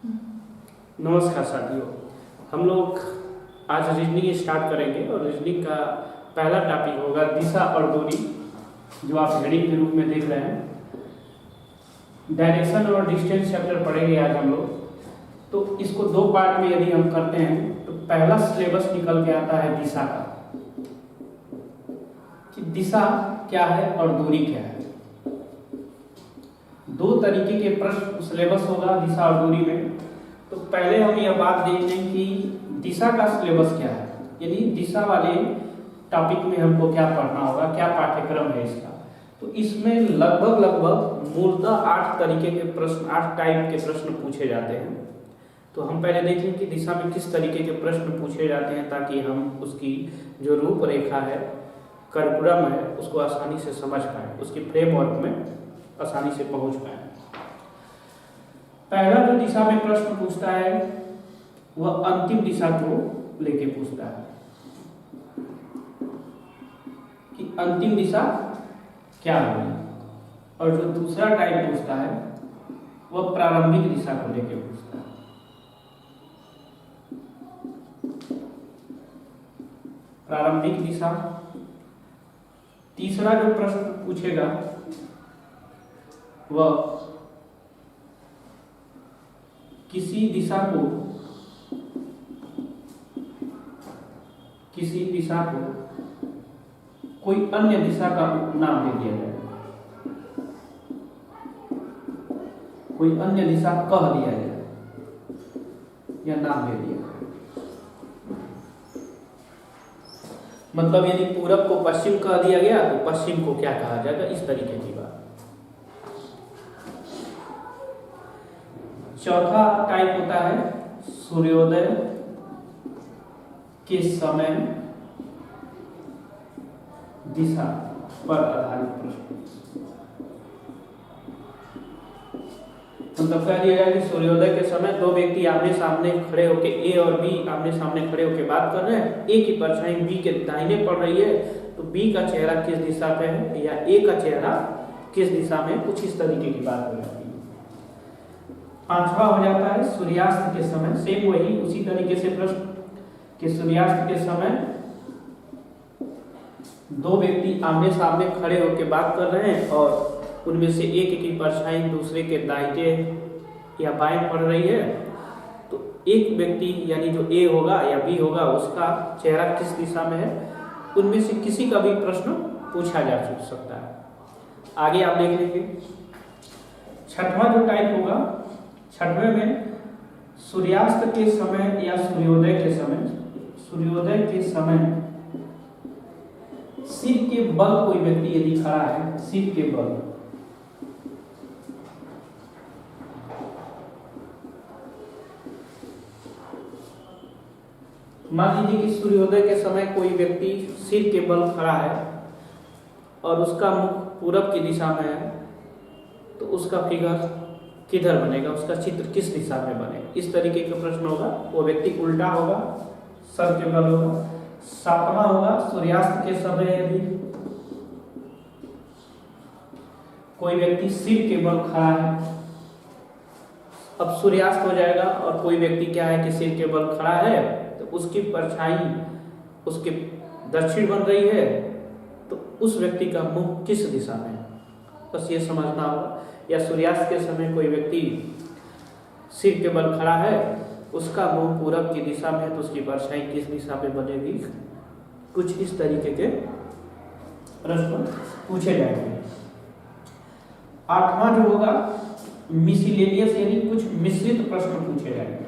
नमस्कार साथियों। हम लोग आज रीजनिंग स्टार्ट करेंगे और रीजनिंग का पहला टॉपिक होगा दिशा और दूरी, जो आप हेडिंग के रूप में देख रहे हैं। डायरेक्शन और डिस्टेंस चैप्टर पढ़ेंगे आज हम लोग। तो इसको दो पार्ट में यदि हम करते हैं तो पहला सिलेबस निकल के आता है दिशा का, कि दिशा क्या है और दूरी क्या है। दो तरीके के प्रश्न सिलेबस होगा दिशा और दूरी में। तो पहले हम यह बात देख लें कि दिशा का सिलेबस क्या है, यानी दिशा वाले टॉपिक में हमको क्या पढ़ना होगा, क्या पाठ्यक्रम है इसका। तो इसमें लगभग मूलतः 8 तरीके के प्रश्न, 8 टाइप के प्रश्न पूछे जाते हैं। तो हम पहले देख लें कि दिशा में किस तरीके के प्रश्न पूछे जाते हैं, ताकि हम उसकी जो रूपरेखा है, करिकुलम है, उसको आसानी से समझ पाएँ, उसकी फ्रेमवर्क में आसानी से पहुंच पाएँ। पहला जो दिशा में प्रश्न पूछता है वह अंतिम दिशा को लेके पूछता है कि अंतिम दिशा क्या होगी। और जो दूसरा टाइप पूछता है वह प्रारंभिक दिशा को लेके पूछता है। प्रारंभिक दिशा। तीसरा जो प्रश्न पूछेगा वह किसी दिशा को कोई अन्य दिशा का नाम दे दिया जाए, कोई अन्य दिशा कह दिया जाए या नाम दे दिया जाए। मतलब यदि पूरब को पश्चिम कह दिया गया तो पश्चिम को क्या कहा जाएगा, इस तरीके की बात। चौथा टाइप होता है सूर्योदय के समय दिशा पर आधारित प्रश्न। मतलब कह दिया जाए कि सूर्योदय के समय दो व्यक्ति आमने सामने खड़े होकर, ए और बी आमने सामने खड़े होकर बात कर रहे हैं। ए की परछाई बी के दाहिने पड़ रही है, तो बी का चेहरा किस दिशा पे है या ए का चेहरा किस दिशा में, कुछ इस तरीके की बात हो जाती है। पांचवा हो जाता है सूर्यास्त के समय। सेम वही उसी तरीके से प्रश्न कि सूर्यास्त के समय दो व्यक्ति आमने सामने खड़े होकर बात कर रहे हैं और उनमें से एक की परछाई दूसरे के दाहिने या बाएं पड़ रही है। तो एक व्यक्ति यानी जो ए होगा या बी होगा, उसका चेहरा किस दिशा में है, उनमें से किसी का भी प्रश्न पूछा जा सकता है। आगे आप देख लेंगे। छठवां जो टाइप होगा, छठवें में सूर्यास्त के समय या सूर्योदय के समय सिर के बल कोई व्यक्ति यदि खड़ा है, सिर के बल, मान लीजिए कि सूर्योदय के समय कोई व्यक्ति सिर के बल खड़ा है और उसका मुख पूरब की दिशा में है, तो उसका फिगर किधर बनेगा, उसका चित्र किस दिशा में बनेगा, इस तरीके का प्रश्न होगा। वो व्यक्ति उल्टा होगा, सर के बल होगा। सातवां होगा सूर्यास्त के समय यदि कोई व्यक्ति सिर के बल खड़ा है, अब सूर्यास्त हो जाएगा और कोई व्यक्ति क्या है कि सिर के बल खड़ा है, तो उसकी परछाई उसके दक्षिण बन रही है, तो उस व्यक्ति का मुख किस दिशा में है, बस ये समझना होगा। या सूर्यास्त के समय कोई व्यक्ति सिर के बल खड़ा है, उसका मुंह पूरब की दिशा में है, तो उसकी परछाई किस दिशा में बनेगी, कुछ इस तरीके के प्रश्न पूछे जाएंगे। आठवां जो होगा मिसलेनियस, यानी कुछ मिश्रित प्रश्न पूछे जाएंगे।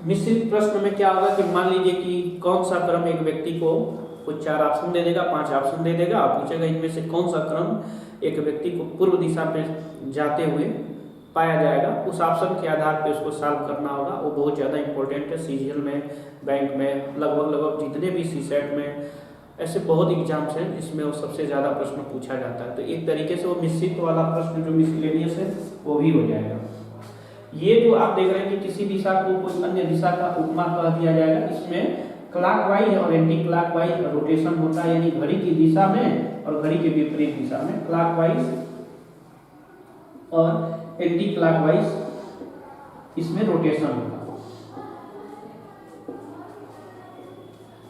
मिश्रित प्रश्न में क्या होगा कि मान लीजिए कि कौन सा क्रम एक व्यक्ति को कुछ 4 ऑप्शन दे देगा, 5 ऑप्शन दे देगा, पूछेगा इनमें से कौन सा क्रम एक व्यक्ति को पूर्व दिशा में जाते हुए पाया जाएगा। उस ऑप्शन के आधार पे उसको सॉल्व करना होगा। वो बहुत ज़्यादा इंपॉर्टेंट है। सीजीएल में, बैंक में, लगभग जितने भी सीसेट में, ऐसे बहुत एग्जाम्स हैं जिसमें वो सबसे ज़्यादा प्रश्न पूछा जाता है। तो एक तरीके से वो मिश्रित वाला प्रश्न जो मिसलेनियस है वो भी हो जाएगा। ये जो आप देख रहे हैं कि किसी दिशा को कोई अन्य दिशा का उपमा कह दिया जाएगा, इसमें क्लॉकवाइज और एंटी क्लॉकवाइज रोटेशन होता है, यानी घड़ी की दिशा में और घड़ी के विपरीत दिशा में, क्लॉकवाइज और एंटी क्लॉकवाइज इसमें रोटेशन होगा।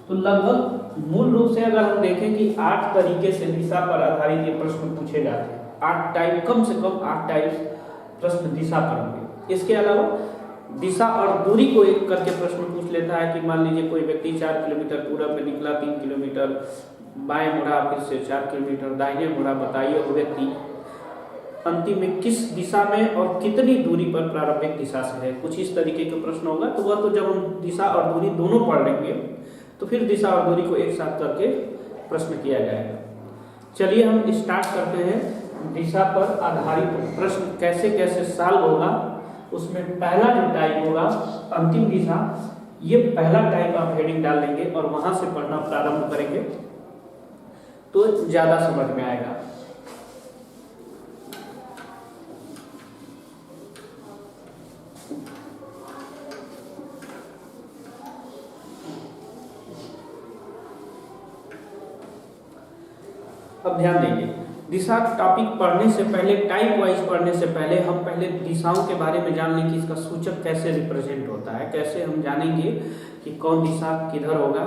तो लगभग मूल रूप से अगर हम देखें कि 8 तरीके से दिशा पर आधारित ये प्रश्न पूछे जाते हैं। 8 टाइप, कम से कम 8 टाइप प्रश्न दिशा पर होंगे। इसके अलावा दिशा और दूरी को एक करके प्रश्न पूछ लेता है कि मान लीजिए कोई व्यक्ति 4 किलोमीटर पूरब में निकला, 3 किलोमीटर बाएं मुड़ा, फिर से 4 किलोमीटर दाहिने मुड़ा, बताइए वो व्यक्ति अंतिम में किस दिशा में और कितनी दूरी पर प्रारंभिक दिशा से है। कुछ इस तरीके का प्रश्न होगा। तो वह तो जब हम दिशा और दूरी दोनों पढ़ लेंगे तो फिर दिशा और दूरी को एक साथ करके प्रश्न किया जाएगा। चलिए हम स्टार्ट करते हैं। दिशा पर आधारित प्रश्न कैसे कैसे सॉल्व होगा, उसमें पहला जो टाइप होगा अंतिम दिशा, ये पहला टाइप आप हेडिंग डाल लेंगे और वहां से पढ़ना प्रारंभ करेंगे तो ज्यादा समझ में आएगा। अब ध्यान देंगे, दिशा टॉपिक पढ़ने से पहले, टाइप वाइज पढ़ने से पहले हम पहले दिशाओं के बारे में जान लें कि इसका सूचक कैसे रिप्रेजेंट होता है, कैसे हम जानेंगे कि कौन दिशा किधर होगा।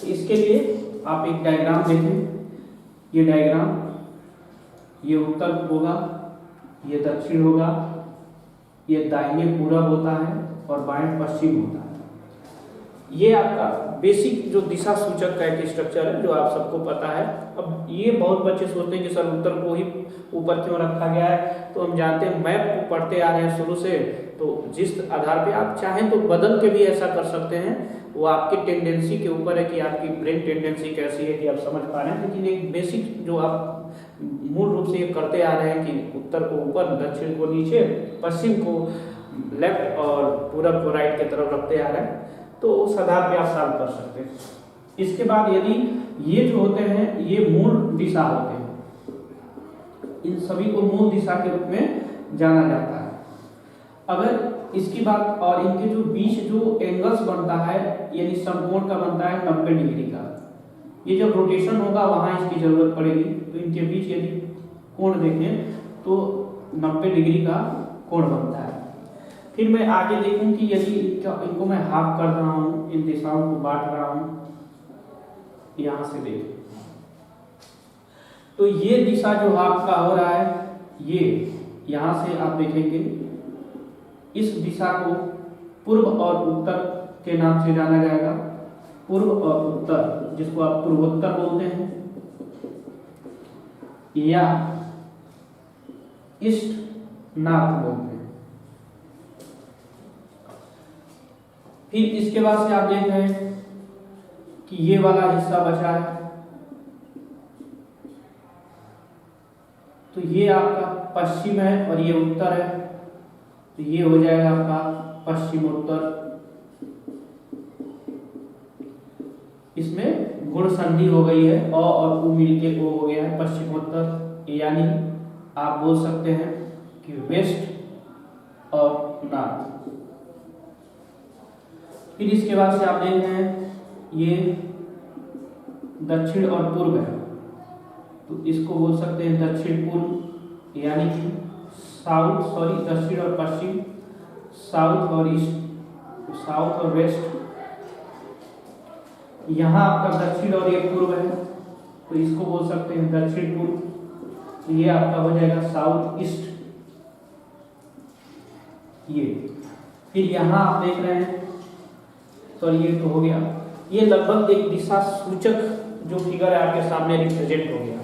तो इसके लिए आप एक डायग्राम देखें। ये डायग्राम, ये उत्तर होगा, ये दक्षिण होगा, ये दाहिने पूरब होता है और बाएं पश्चिम होता है। ये आपका बेसिक जो दिशा सूचक का एक स्ट्रक्चर है जो आप सबको पता है। अब ये बहुत बच्चे सोचते हैं कि सर उत्तर को ही ऊपर क्यों रखा गया है। तो हम जानते हैं मैप को पढ़ते आ रहे हैं शुरू से, तो जिस आधार पे आप चाहें तो बदल के भी ऐसा कर सकते हैं। वो आपकी टेंडेंसी के ऊपर है कि आपकी ब्रेन टेंडेंसी कैसी है कि आप समझ पा रहे हैं। लेकिन एक बेसिक जो आप मूल रूप से ये करते आ रहे हैं कि उत्तर को ऊपर, दक्षिण को नीचे, पश्चिम को लेफ्ट और पूरब को राइट की तरफ रखते आ रहे हैं, तो उस आधार पे आप सॉल्व कर सकते हैं। इसके बाद यदि ये जो होते हैं ये मूल दिशा होते हैं, इन सभी को मूल दिशा के रूप में जाना जाता है। अगर इसकी बात, और इनके जो बीच जो एंगल्स बनता है यानी समकोण का बनता है 90 डिग्री का। ये जब रोटेशन होगा वहां इसकी जरूरत पड़ेगी। तो इनके बीच यदि कोण देखें तो 90 डिग्री का कोण बनता है। फिर मैं आगे देखूं कि यदि इनको मैं हाफ कर रहा हूं, इन दिशाओं को बांट रहा हूं, यहां से देखें तो ये दिशा जो हाफ का हो रहा है, ये यहां से आप देखेंगे इस दिशा को पूर्व और उत्तर के नाम से जाना जाएगा। पूर्व और उत्तर, जिसको आप पूर्वोत्तर बोलते हैं, या ईस्ट नॉर्थ बोलते हैं। फिर इसके बाद से आप देख रहे हैं कि ये वाला हिस्सा बचा है, तो ये आपका पश्चिम है और ये उत्तर है, तो ये हो जाएगा आपका पश्चिम उत्तर। इसमें गुण संधि हो गई है, अ और उ मिलके ओ हो गया है पश्चिमोत्तर। यानी आप बोल सकते हैं कि वेस्ट और नॉर्थ। फिर इसके बाद से आप देख रहे हैं ये दक्षिण और पूर्व है, तो इसको बोल सकते हैं दक्षिण पूर्व, यानी कि दक्षिण और पश्चिम, साउथ और ईस्ट, साउथ और वेस्ट। यहाँ आपका दक्षिण और ये पूर्व है, तो इसको बोल सकते हैं दक्षिण पूर्व। तो ये आपका हो जाएगा साउथ ईस्ट। ये फिर यहाँ आप देख रहे हैं, सॉरी ये तो हो गया, ये लगभग एक दिशा सूचक जो फिगर है आपके सामने रिप्रेजेंट हो गया।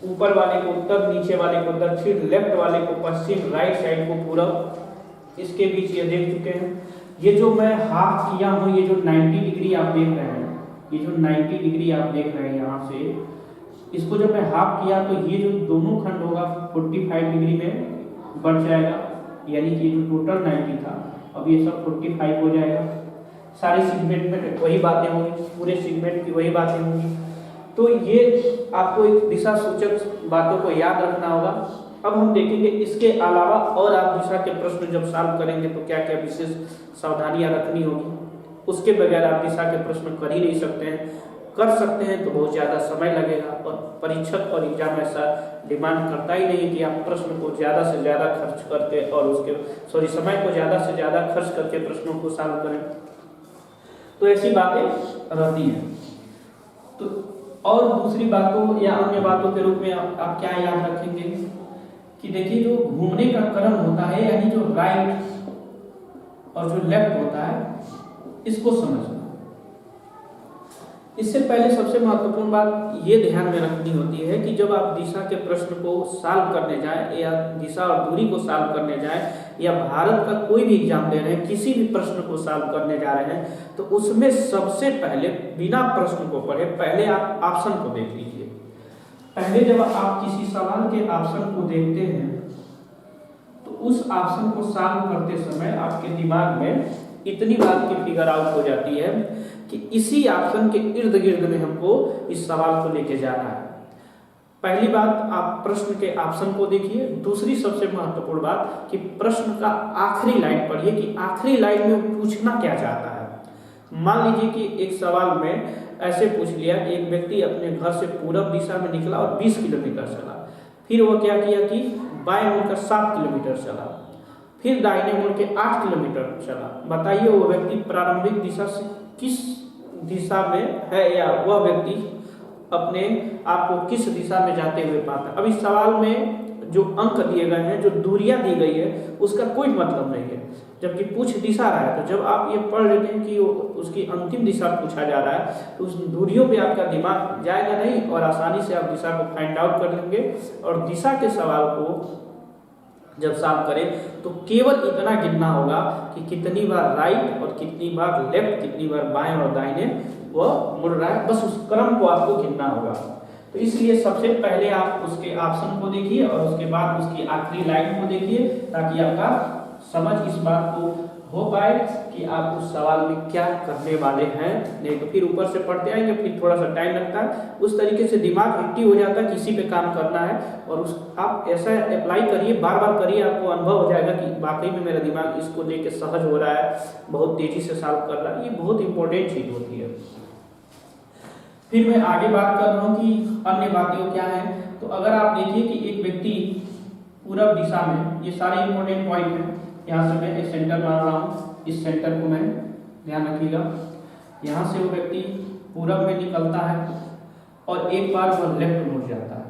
ऊपर वाले को उत्तर, नीचे वाले को दक्षिण, लेफ्ट वाले को पश्चिम, राइट साइड को पूरब। इसके बीच ये देख चुके हैं। ये जो मैं हाफ किया हूँ, ये जो 90 डिग्री आप देख रहे हैं, ये जो 90 डिग्री आप देख रहे हैं यहाँ से, इसको जब मैं हाफ किया तो ये जो दोनों खंड होगा 45 डिग्री में बढ़ जाएगा। यानी कि जो टोटल 90 था अब ये सब 45 हो जाएगा। सारे सेगमेंट में वही बातें होंगी, पूरे सेगमेंट की वही बातें होंगी। तो ये आपको एक दिशा सूचक बातों को याद रखना होगा। अब हम देखेंगे इसके अलावा और आप दिशा के प्रश्न जब सॉल्व करेंगे तो क्या क्या विशेष सावधानियां रखनी होगी। उसके बगैर आप दिशा के प्रश्न कर ही नहीं सकते हैं। कर सकते हैं तो बहुत ज़्यादा समय लगेगा, और परीक्षक और एग्जाम ऐसा डिमांड करता ही नहीं कि आप प्रश्न को ज़्यादा से ज़्यादा खर्च करके और उसके समय को ज़्यादा से ज़्यादा खर्च करके प्रश्नों को सॉल्व करें। तो ऐसी बातें रहती हैं। तो और दूसरी बातों या अन्य बातों के रूप में आप क्या याद रखेंगे कि देखिए, जो घूमने का क्रम होता है, यानी जो राइट और जो लेफ्ट होता है, इसको समझना। इससे पहले सबसे महत्वपूर्ण बात ये ध्यान में रखनी होती है कि जब आप दिशा के प्रश्न को सॉल्व करने जाएं या दिशा और दूरी को सॉल्व करने जाएं या भारत का कोई भी एग्जाम दे रहे हैं, किसी भी प्रश्न को सॉल्व करने जा रहे हैं, तो उसमें सबसे पहले बिना प्रश्न को पढ़े पहले आप ऑप्शन को देख लीजिए। पहले जब आप किसी सवाल के ऑप्शन को देखते हैं तो उस ऑप्शन को सॉल्व करते समय आपके दिमाग में इतनी बात की फिगर आउट हो जाती है कि इसी ऑप्शन के इर्द गिर्द में हमको इस सवाल को लेके जाना है। पहली बात, आप प्रश्न के ऑप्शन को देखिए। दूसरी सबसे महत्वपूर्ण बात कि प्रश्न का आखिरी लाइन पढ़िए कि आखिरी लाइन में पूछना क्या चाहता है। मान लीजिए कि एक सवाल में ऐसे पूछ लिया, एक व्यक्ति अपने घर से पूरब दिशा में निकला और 20 किलोमीटर चला, फिर वह क्या किया कि बाएं मुड़कर 7 किलोमीटर चला, फिर दाहिने मुड़ के 8 किलोमीटर चला। बताइए वो व्यक्ति प्रारंभिक दिशा से किस दिशा में है, या वह व्यक्ति अपने आप को किस दिशा में जाते हुए पाता है। अब इस सवाल में जो अंक दिए गए हैं, जो दूरियां दी गई है, उसका कोई मतलब नहीं है, जबकि पूछ दिशा रहा है। तो जब आप ये पढ़ लेते हैं कि उसकी अंतिम दिशा पूछा जा रहा है, तो उस दूरियों पे आपका दिमाग जाएगा नहीं और आसानी से आप दिशा को फाइंड आउट कर लेंगे। और दिशा के सवाल को जब सॉल्व करें तो केवल इतना गिनना होगा कि कितनी बार राइट और कितनी बार लेफ्ट, कितनी बार बाएं और दाहिने वह मुड़ रहा है, बस उस क्रम को आपको गिनना होगा। तो इसलिए सबसे पहले आप उसके ऑप्शन को देखिए और उसके बाद उसकी आखिरी लाइन को देखिए, ताकि आपका समझ इस बात को हो पाए कि आप उस सवाल में क्या करने वाले हैं। नहीं तो फिर ऊपर से पढ़ते आएंगे, फिर थोड़ा सा टाइम लगता है, उस तरीके से दिमाग एक्टिव हो जाता है, किसी पे काम करना है और आप ऐसा अप्लाई करिए, बार बार करिए, आपको अनुभव हो जाएगा कि वाकई में मेरा दिमाग इसको लेके सहज हो रहा है, बहुत तेजी से सॉल्व कर रहा है। ये बहुत इंपॉर्टेंट चीज होती है। फिर मैं आगे बात कर रहा हूँ कि अन्य बातें क्या है। तो अगर आप देखिए कि एक व्यक्ति पूरब दिशा में, ये सारे इंपॉर्टेंट पॉइंट हैं, यहाँ से मैं एक सेंटर मान रहा हूँ, इस सेंटर को मैं ध्यान रखिएगा। यहाँ से वो व्यक्ति पूरब में निकलता है और एक बार वो लेफ्ट मुड़ जाता है।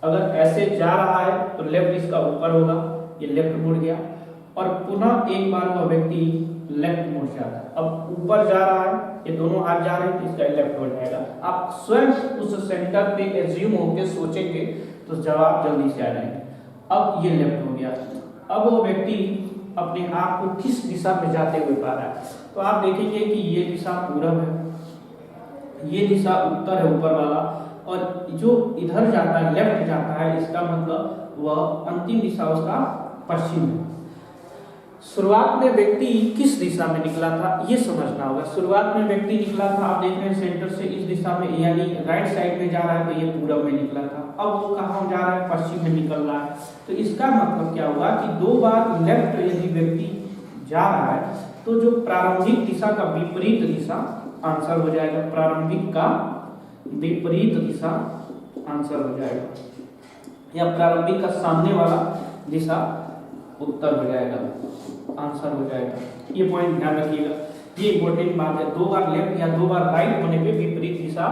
अगर ऐसे जा रहा है तो लेफ्ट इसका ऊपर होगा, ये लेफ्ट मुड़ गया, और पुनः एक बार वह व्यक्ति लेफ्ट मुड़ जाता है। अब ऊपर जा रहा है, ये दोनों हाथ जा रहे हैं, तो इसका लेफ्ट हो जाएगा। आप स्वयं उस सेंटर पे एज्यूम होकर सोचेंगे तो जवाब जल्दी से आ जाएंगे। अब ये लेफ्ट हो गया। अब वो व्यक्ति अपने आप को किस दिशा में जाते हुए पा रहा है, तो आप देखेंगे कि ये दिशा पूरब है, ये दिशा उत्तर है ऊपर वाला, और जो इधर जाता है लेफ्ट जाता है, इसका मतलब वह अंतिम दिशा उसका पश्चिम है। शुरुआत में व्यक्ति किस दिशा में निकला था ये समझना होगा। शुरुआत में व्यक्ति निकला था, आप देख रहे हैं सेंटर से इस दिशा में, यानी राइट साइड में जा रहा है, तो ये पूरब में निकला था। अब वो कहाँ जा रहा है, पश्चिम में निकल रहा है। तो इसका मतलब क्या हुआ कि 2 बार लेफ्ट यदि व्यक्ति जा रहा है तो जो प्रारंभिक दिशा का विपरीत दिशा आंसर हो जाएगा, प्रारंभिक का विपरीत दिशा आंसर हो जाएगा, या प्रारंभिक का सामने वाला दिशा उत्तर हो जाएगा, आंसर हो जाएगा। ये पॉइंट ध्यान रखिएगा, ये इंपॉर्टेंट बात है। 2 बार लेफ्ट या 2 बार राइट होने पे विपरीत दिशा,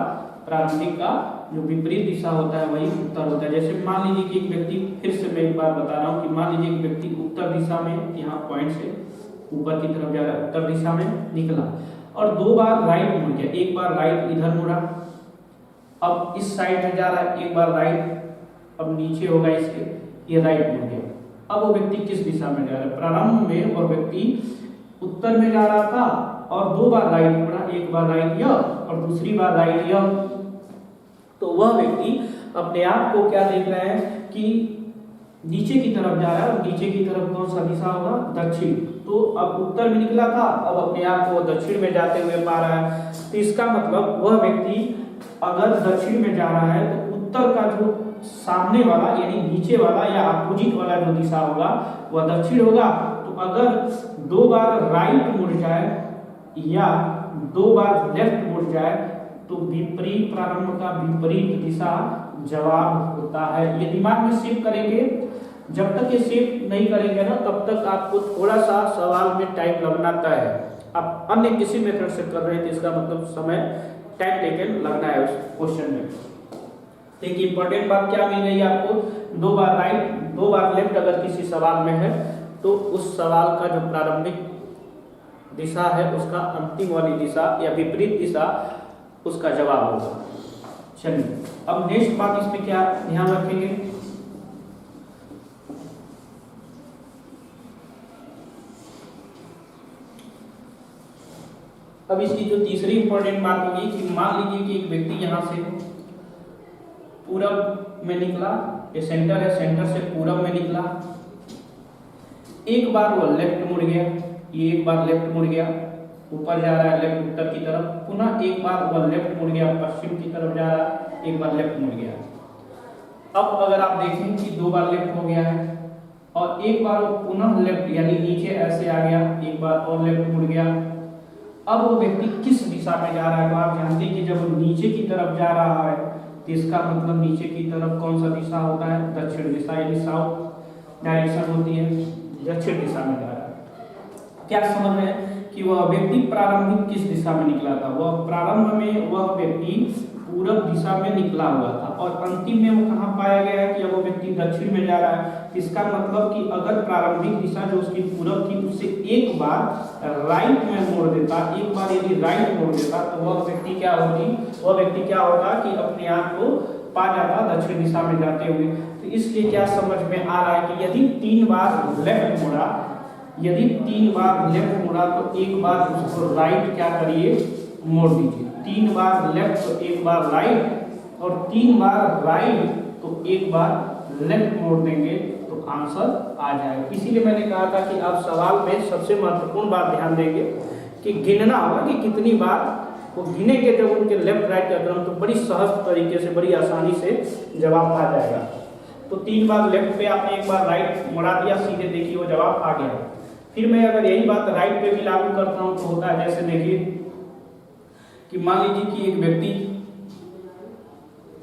प्रारंभिक का जो विपरीत दिशा होता है वही उत्तर होता है। जैसे मान लीजिए कि एक व्यक्ति, फिर से मैं एक बार बता रहा हूँ कि मान लीजिए एक व्यक्ति उत्तर दिशा में, यहाँ पॉइंट से ऊपर की तरफ जा रहा है, उत्तर दिशा में निकला और 2 बार राइट मुड़ गया। एक बार राइट इधर मुड़ा, अब इस साइड में जा रहा है, एक बार राइट, अब नीचे होगा इसके, ये राइट मुड़ गया। अब वो व्यक्ति किस दिशा में जा रहा है, प्रारंभ में वो व्यक्ति उत्तर में जा रहा था और 2 बार राइट मुड़ा, एक बार राइट यह और दूसरी बार राइट यह। तो वह व्यक्ति अपने आप को क्या देख रहा है कि नीचे की तरफ जा रहा है, और नीचे की तरफ कौन सा दिशा होगा, दक्षिण। तो अब उत्तर में निकला था, अब अपने आप को दक्षिण में जाते हुए पा रहा है। तो इसका मतलब वह व्यक्ति अगर दक्षिण में जा रहा है तो उत्तर का जो सामने वाला यानी नीचे वाला या अपोजिट वाला जो दिशा होगा वह दक्षिण होगा। तो अगर 2 बार राइट मुड़ जाए या 2 बार लेफ्ट मुड़ जाए तो विपरीत प्रारंभ का विपरीत दिशा जवाब होता है। ये दिमाग में सेव करेंगे, जब तक ये सेव नहीं करेंगे ना तब तक आपको थोड़ा सा सवाल में टाइम लगना तय है। आप अन्य किसी मेथड से कर रहे हैं तो इसका मतलब समय टाइम टेकन लगना है उस क्वेश्चन में। एक इंपॉर्टेंट बात क्या मिल गई आपको, 2 बार राइट 2 बार लेफ्ट अगर किसी सवाल में है तो उस सवाल का जो प्रारंभिक दिशा है उसका अंतिम वाली दिशा या विपरीत दिशा उसका जवाब होगा। चलिए अब नेक्स्ट बात इस पे क्या ध्यान रखेंगे, अब इसकी जो तीसरी इंपॉर्टेंट बात होगी कि मान लीजिए कि एक व्यक्ति यहाँ से पूरब में निकला, ये सेंटर है, सेंटर से पूरब में निकला, एक बार वो लेफ्ट मुड़ गया, ये एक बार लेफ्ट मुड़ गया, ऊपर जा रहा है लेफ्ट उत्तर की तरफ, पुनः एक बार वो लेफ्ट मुड़ गया पश्चिम की तरफ जा रहा है, एक बार लेफ्ट मुड़ गया। अब अगर आप देखें कि 2 बार लेफ्ट हो गया है और एक बार वो पुनः लेफ्ट यानी नीचे ऐसे आ गया, एक बार और लेफ्ट मुड़ गया। अब वो व्यक्ति किस दिशा में जा रहा है, तो आप जानते हैं कि जब वो नीचे की तरफ जा रहा है तो इसका मतलब नीचे की तरफ कौन सा दिशा होता है, दक्षिण दिशा यानी साउथ डायरेक्शन होती है, दक्षिण दिशा में जा रहा है। क्या समझ रहे हैं कि वह व्यक्ति प्रारंभिक किस दिशा में निकला था, वह प्रारंभ में वह व्यक्ति पूरब दिशा में निकला हुआ था और अंतिम में वो कहाँ पाया गया है कि वो व्यक्ति दक्षिण में जा रहा है। इसका मतलब कि अगर प्रारंभिक दिशा जो उसकी पूरब थी उससे एक बार राइट में मोड़ देता, एक बार यदि राइट मोड़ देता तो वह व्यक्ति क्या होता कि अपने आप को पा जाता दक्षिण दिशा में जाते हुए। तो इसलिए क्या समझ में आ रहा है कि यदि 3 बार लेफ्ट मुड़ा, यदि 3 बार लेफ्ट मुड़ा तो एक बार उसको राइट क्या करिए, मोड़ दीजिए। 3 बार लेफ्ट तो एक बार राइट और 3 बार राइट तो एक बार लेफ्ट मोड़ देंगे तो आंसर आ जाएगा। इसीलिए मैंने कहा था कि आप सवाल में सबसे महत्वपूर्ण बात ध्यान देंगे कि गिनना होगा कि कितनी बार वो गिनेंगे जब उनके लेफ्ट राइट का क्रम, तो बड़ी सहज तरीके से बड़ी आसानी से जवाब आ जाएगा। तो 3 बार लेफ्ट पे आपने एक बार राइट मुड़ा दिया, सीधे देखिए वो जवाब आ गया। फिर मैं अगर यही बात राइट पे भी लागू करता हूँ तो होता है, जैसे देखिए कि मान लीजिए कि एक व्यक्ति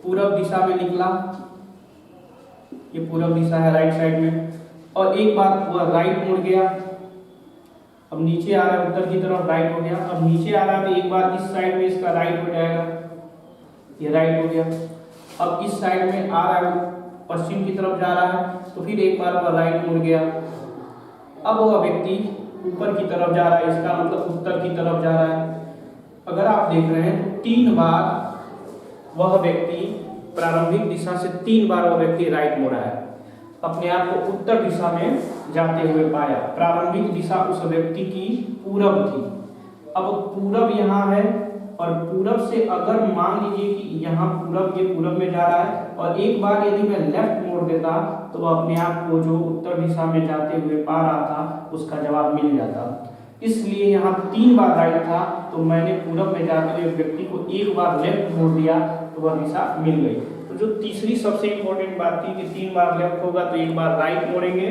पूरब दिशा में निकला, ये पूरब दिशा है राइट साइड में, और एक बार वह राइट मुड़ गया, अब नीचे आ रहा है उत्तर की तरफ राइट हो गया, अब नीचे आ रहा है तो एक बार इस साइड में इसका राइट हो जाएगा, ये राइट हो गया। अब इस साइड में आ रहा है पश्चिम की तरफ जा रहा है तो फिर एक बार वह राइट मुड़ गया, अब वह व्यक्ति ऊपर की तरफ जा रहा है, इसका मतलब उत्तर की तरफ जा रहा है। अगर आप देख रहे हैं तो 3 बार वह व्यक्ति प्रारंभिक दिशा से 3 बार वह व्यक्ति राइट मुड़ा है, अपने आप को उत्तर दिशा में जाते हुए पाया। प्रारंभिक दिशा उस व्यक्ति की पूरब थी, अब पूरब यहाँ है और पूरब से अगर मान लीजिए कि यहाँ पूरब ये पूरब में जा रहा है और एक बार यदि मैं लेफ्ट मोड़ देता तो वह अपने आप को जो उत्तर दिशा में जाते हुए पा रहा था उसका जवाब मिल जाता। इसलिए यहाँ 3 बार राइट था तो मैंने पूरब में जाते हुए व्यक्ति को एक बार लेफ्ट मोड़ दिया तो वह दिशा मिल गई। तो जो तीसरी सबसे इंपॉर्टेंट बात थी कि 3 बार लेफ्ट होगा तो एक बार राइट मोड़ेंगे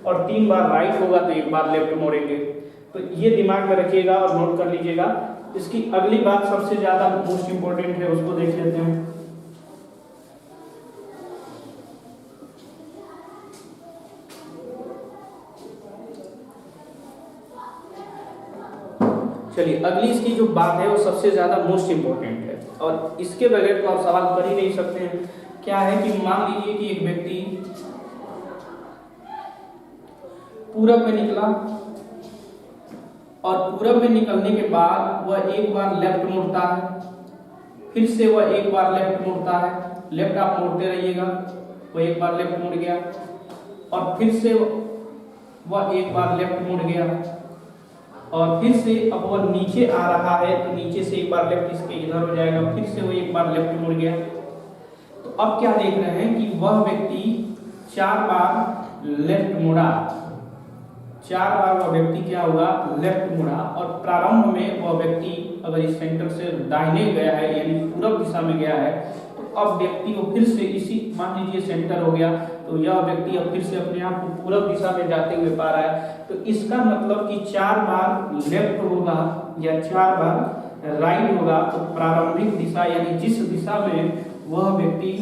और 3 बार राइट होगा तो एक बार लेफ्ट मोड़ेंगे। तो ये दिमाग में रखिएगा और नोट कर लीजिएगा। इसकी अगली बात सबसे ज्यादा मोस्ट इंपॉर्टेंट है, उसको देख लेते हैं। चलिए अगली इसकी जो बात है वो सबसे ज्यादा मोस्ट इंपॉर्टेंट है और इसके बगैर तो आप सवाल कर ही नहीं सकते हैं। क्या है कि मान लीजिए कि एक व्यक्ति पूरब में निकला और पूरब में निकलने के बाद वह एक बार लेफ्ट मुड़ता है, फिर से वह एक बार लेफ्ट मुड़ता है, लेफ्ट आप मोड़ते रहिएगा, वह एक बार लेफ्ट मुड़ गया और फिर से वह एक बार लेफ्ट मुड़ गया और फिर से अब वह नीचे आ रहा है तो नीचे से एक बार लेफ्ट इसके इधर हो जाएगा, फिर से वो एक बार लेफ्ट मुड़ गया। तो अब क्या देख रहे हैं कि वह व्यक्ति 4 बार लेफ्ट मुड़ा, 4 बार वह व्यक्ति क्या हुआ, लेफ्ट मुड़ा और प्रारंभ में वह व्यक्ति अगर इस सेंटर से दाहिने गया है यानी पूरब दिशा में गया है तो अब व्यक्ति को फिर से इसी मान लीजिए सेंटर हो गया तो यह व्यक्ति अब फिर से अपने आप को पूरब दिशा में जाते हुए पा रहा है। तो इसका मतलब कि 4 बार लेफ्ट होगा या 4 बार राइट होगा तो प्रारंभिक दिशा यानी जिस दिशा में वह व्यक्ति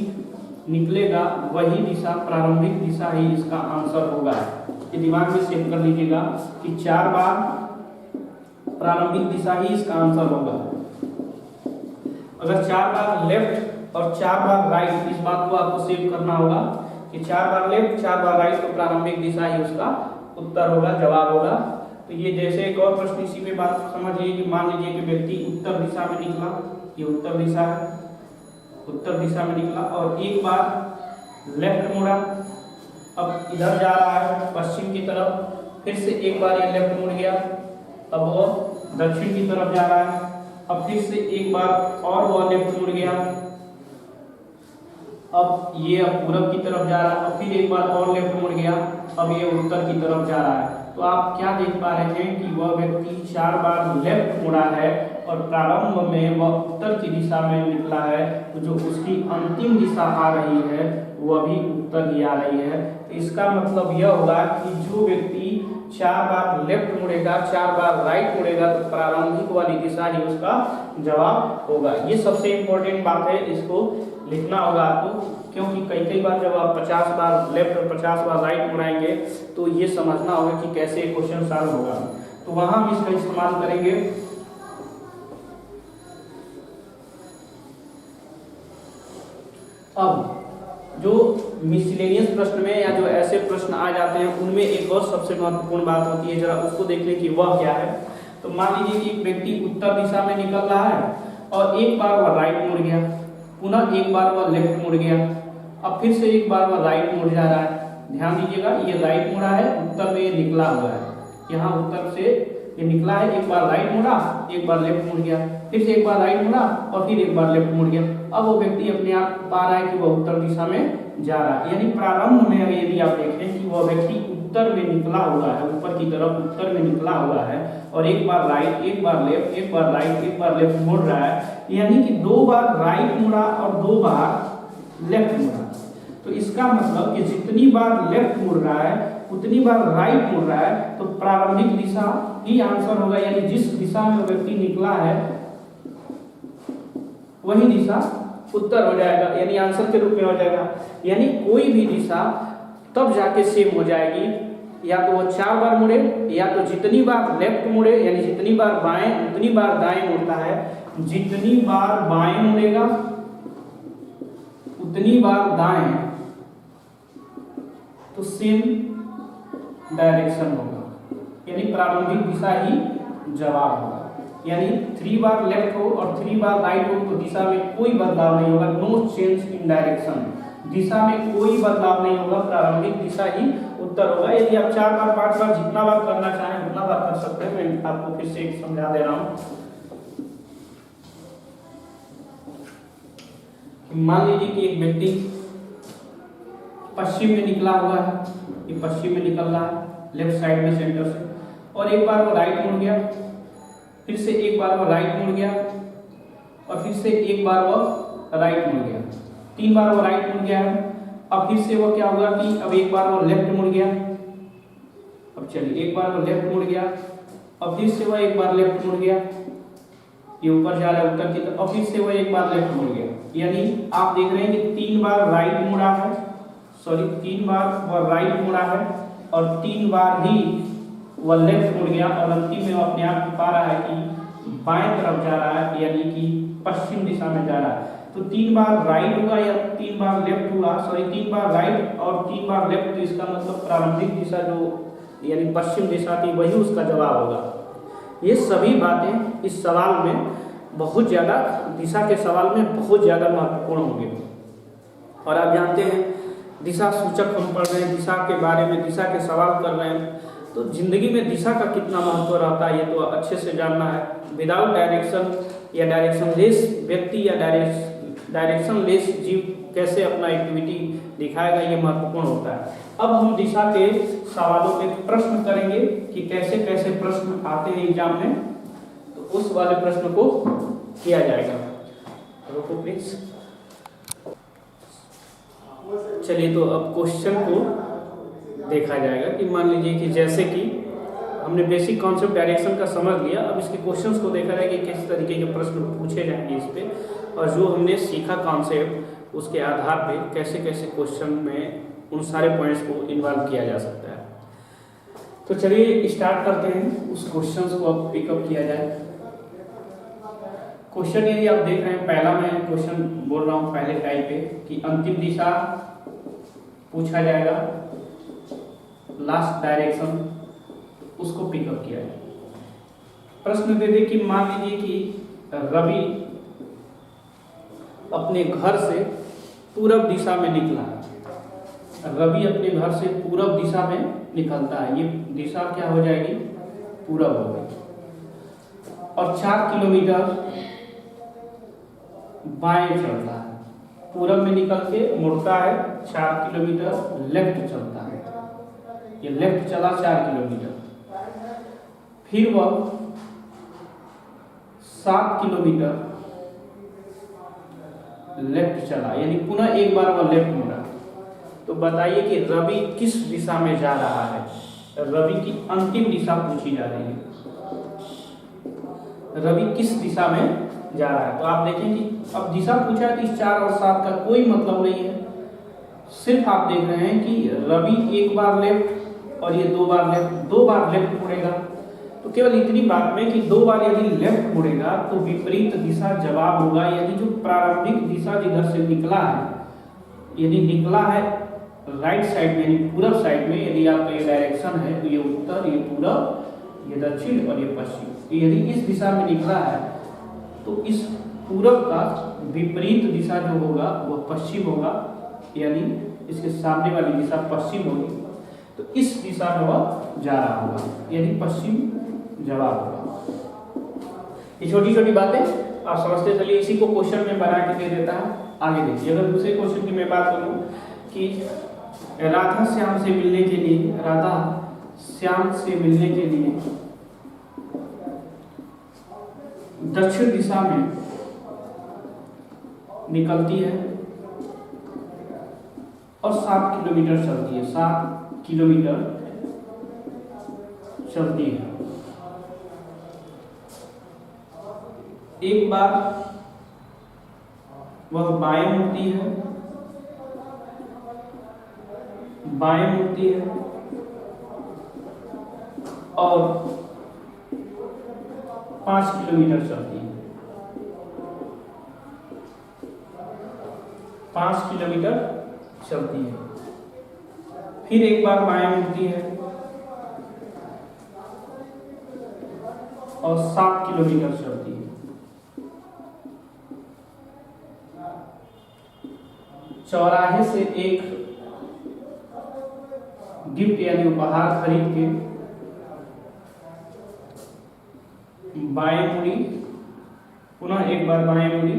निकलेगा वही दिशा प्रारंभिक दिशा ही इसका आंसर होगा। ये दिमाग में सेव कर लीजिएगा कि 4 बार प्रारंभिक दिशा ही इसका आंसर होगा। अगर 4 बार लेफ्ट और 4 बार राइट, इस बात को आपको सेव करना होगा कि 4 बार लेफ्ट 4 बार राइट तो प्रारंभिक दिशा ही उसका उत्तर होगा, जवाब होगा। तो ये जैसे एक और प्रश्न इसी में बात समझ लीजिए कि मान लीजिए कि व्यक्ति उत्तर दिशा में निकला, ये उत्तर दिशा है, उत्तर दिशा में निकला और एक बार लेफ्ट मुड़ा, अब इधर जा रहा है पश्चिम की तरफ, फिर से एक बार ये लेफ्ट मुड़ गया, अब वो दक्षिण की तरफ जा रहा है, अब फिर से एक बार और वो लेफ्ट मुड़ गया, अब ये अब पूरब की तरफ जा रहा है, अब फिर एक बार और लेफ्ट मुड़ गया, अब ये उत्तर की तरफ जा रहा है। तो आप क्या देख पा रहे हैं कि वह व्यक्ति 4 बार लेफ्ट मुड़ा है और प्रारंभ में वह उत्तर की दिशा में निकला है, तो जो उसकी अंतिम दिशा आ रही है वह भी उत्तर ही आ रही है। तो इसका मतलब यह होगा कि जो व्यक्ति 4 बार लेफ्ट मुड़ेगा 4 बार राइट मुड़ेगा तो प्रारंभिक वाली दिशा ही उसका जवाब होगा। ये सबसे इम्पोर्टेंट बात है, इसको लिखना होगा आपको, क्योंकि कई बार जब आप 50 बार लेफ्ट और 50 बार राइट मुड़ाएंगे तो ये समझना होगा कि कैसे क्वेश्चन सॉल्व होगा। तो वहां हम इसका इस्तेमाल करेंगे। अब जो मिसलेनियस प्रश्न में या जो ऐसे प्रश्न आ जाते हैं उनमें एक और सबसे महत्वपूर्ण बात होती है, जरा उसको देख लें कि वह क्या है। तो मान लीजिए कि एक व्यक्ति उत्तर दिशा में निकल रहा है और एक बार वह राइट मुड़ गया, पुनः एक बार वह लेफ्ट मुड़ गया, अब फिर से एक बार वह राइट मुड़ जा रहा है। ध्यान दीजिएगा ये राइट मुड़ा है, उत्तर में ये निकला हुआ है, यहाँ उत्तर से ये निकला है, एक बार राइट मुड़ा एक बार लेफ्ट मुड़ गया, फिर से एक बार राइट मुड़ा और फिर एक बार लेफ्ट मुड़ गया। अब वो व्यक्ति अपने आप पा रहा है कि वह उत्तर दिशा में जा रहा है। यानी प्रारंभ में यदि आप देखें कि वह व्यक्ति उत्तर में निकला हुआ है, ऊपर की तरफ उत्तर में निकला हुआ है और एक बार राइट एक बार लेफ्ट एक बार राइट एक बार लेफ्ट मुड़ रहा है, यानी कि 2 बार राइट मुड़ा और 2 बार लेफ्ट मुड़ा। तो इसका मतलब कि जितनी बार लेफ्ट मुड़ रहा है उतनी बार राइट मुड़ रहा है, तो प्रारंभिक दिशा ही आंसर होगा। यानी जिस दिशा में व्यक्ति निकला है वही दिशा उत्तर हो जाएगा, यानी आंसर के रूप में हो जाएगा। यानी कोई भी दिशा तब जाके सेम हो जाएगी, या तो वो 4 बार मुड़े या तो जितनी बार लेफ्ट मुड़े, यानी जितनी बार बाएं उतनी बार दाएं मुड़ता है, जितनी बार बाएं मुड़ेगा उतनी बार दाएं, तो सेम डायरेक्शन होगा, यानी प्रारंभिक दिशा ही जवाब होगा। यानी 3 बार लेफ्ट हो और 3 बार राइट हो तो दिशा में कोई बदलाव नहीं होगा, नो चेंज इन डायरेक्शन, दिशा में कोई बदलाव नहीं होगा, प्रारंभिक दिशा ही उत्तर होगा। यदि आप 4 बार 5 बार जितना बार करना चाहें उतना बार कर सकते हैं। मैं आपको फिर से एक समझा दे रहा हूं। मान लीजिए कि एक व्यक्ति पश्चिम में निकला हुआ है, ये पश्चिम में निकल रहा है लेफ्ट साइड में सेंटर से, और एक बार वो राइट मुड़ गया, फिर से एक बार वो राइट मुड़ गया और फिर से एक बार वो राइट मुड़ गया, 3 बार वो राइट मुड़ गया। अब फिर से वो क्या हुआ कि अब एक बार वो लेफ्ट मुड़ गया, अब चलिए एक बार वो लेफ्ट मुड़ गया और फिर से वो एक बार लेफ्ट मुड़ गया, ये ऊपर जा रहा है उत्तर की तरफ, और फिर से वो एक बार लेफ्ट मुड़ गया। यानी आप देख रहे हैं कि 3 बार राइट मुड़ा है, 3 बार वो राइट मुड़ा है और 3 बार ही वह लेफ्ट मुड़ गया, और अंतिम में वो अपने आप को पा रहा है कि बाएं तरफ जा रहा है, यानी कि पश्चिम दिशा में जा रहा है। तो 3 बार राइट हुआ या 3 बार लेफ्ट हुआ, 3 बार राइट और 3 बार लेफ्ट, तो इसका मतलब प्रारंभिक दिशा जो यानी पश्चिम दिशा थी वही उसका जवाब होगा। ये सभी बातें इस सवाल में बहुत ज़्यादा, दिशा के सवाल में बहुत ज़्यादा महत्वपूर्ण होंगे। और आप जानते हैं दिशा सूचक हम पढ़ रहे हैं, दिशा के बारे में, दिशा के सवाल कर रहे हैं, तो जिंदगी में दिशा का कितना महत्व रहता है ये तो अच्छे से जानना है। विदाउट डायरेक्शन या डायरेक्शन लेस व्यक्ति या डायरेक्शन लेस जीव कैसे अपना एक्टिविटी दिखाएगा, ये महत्वपूर्ण होता है। अब हम दिशा के सवालों पे प्रश्न करेंगे कि कैसे कैसे प्रश्न आते हैं एग्जाम में, तो उस वाले प्रश्न को किया जाएगा। रुको प्लीज। चलिए तो अब क्वेश्चन को देखा जाएगा कि मान लीजिए कि जैसे कि हमने बेसिक कॉन्सेप्ट डायरेक्शन का समझ लिया। अब इसके क्वेश्चंस को देखा जाए कि किस तरीके के प्रश्न पूछे जाएंगे इस पे, और जो हमने सीखा कॉन्सेप्ट उसके आधार पे कैसे कैसे क्वेश्चन में उन सारे पॉइंट्स को इन्वॉल्व किया जा सकता है। तो चलिए स्टार्ट करते हैं, उस क्वेश्चंस को अब पिकअप किया जाए। क्वेश्चन यदि आप देख रहे हैं, पहला मैं क्वेश्चन बोल रहा हूँ पहले टाइप पे कि अंतिम दिशा पूछा जाएगा, लास्ट डायरेक्शन, उसको पिकअप किया जाए। प्रश्न दे दे कि मान लीजिए कि रवि अपने घर से पूरब दिशा में निकला। रवि अपने घर से पूरब दिशा में निकलता है, ये दिशा क्या हो जाएगी, पूरब हो गई, और 4 किलोमीटर बाएं चलता है। पूरब में निकल के मुड़ता है, 4 किलोमीटर लेफ्ट चलता है, ये लेफ्ट चला 4 किलोमीटर, फिर वह 7 किलोमीटर लेफ्ट चला, यानी पुनः एक बार वह लेफ्ट मुड़ा। तो बताइए कि रवि किस दिशा में जा रहा है, रवि की अंतिम दिशा पूछी जा रही है, रवि किस दिशा में जा रहा है। तो आप देखें कि अब दिशा पूछा है तो इस 4 और 7 का कोई मतलब नहीं है, सिर्फ आप देख रहे हैं कि रवि एक बार लेफ्ट और ये 2 बार लेफ्ट, 2 बार लेफ्ट मुड़ेगा। तो केवल इतनी बात में कि 2 बार यदि लेफ्ट मुड़ेगा तो विपरीत दिशा जवाब होगा। यदि जो प्रारंभिक दिशा जिधर से निकला है, यदि निकला है राइट साइड में, यानी पूरब साइड में, यदि आपका ये डायरेक्शन है तो ये उत्तर, ये पूरब, ये दक्षिण और ये पश्चिम, यदि इस दिशा में निकला है तो इस पूरब का विपरीत दिशा जो होगा वह पश्चिम होगा, यानी इसके सामने वाली दिशा पश्चिम होगी, तो इस दिशा में वह जा रहा होगा, यानी पश्चिम जवाब होगा। ये छोटी छोटी बातें आप समझते चलिए, इसी को क्वेश्चन में बना के दे देता है। आगे देखिए, अगर दूसरे क्वेश्चन की मैं बात करूं कि राधा श्याम से मिलने के लिए, राधा श्याम से मिलने के लिए दक्षिण दिशा में निकलती है और 7 किलोमीटर चलती है, 7 किलोमीटर चलती है। एक बार वह बाएं मुड़ती है, बाएं मुड़ती है और 5 किलोमीटर चलती है, 5 किलोमीटर चलती है, फिर एक बार बाएं मुड़ती है और 7 किलोमीटर चलती है। चौराहे से एक गिफ्ट यानी उपहार खरीद के बाएं मुड़ी, पुनः एक बार बाएं मुड़ी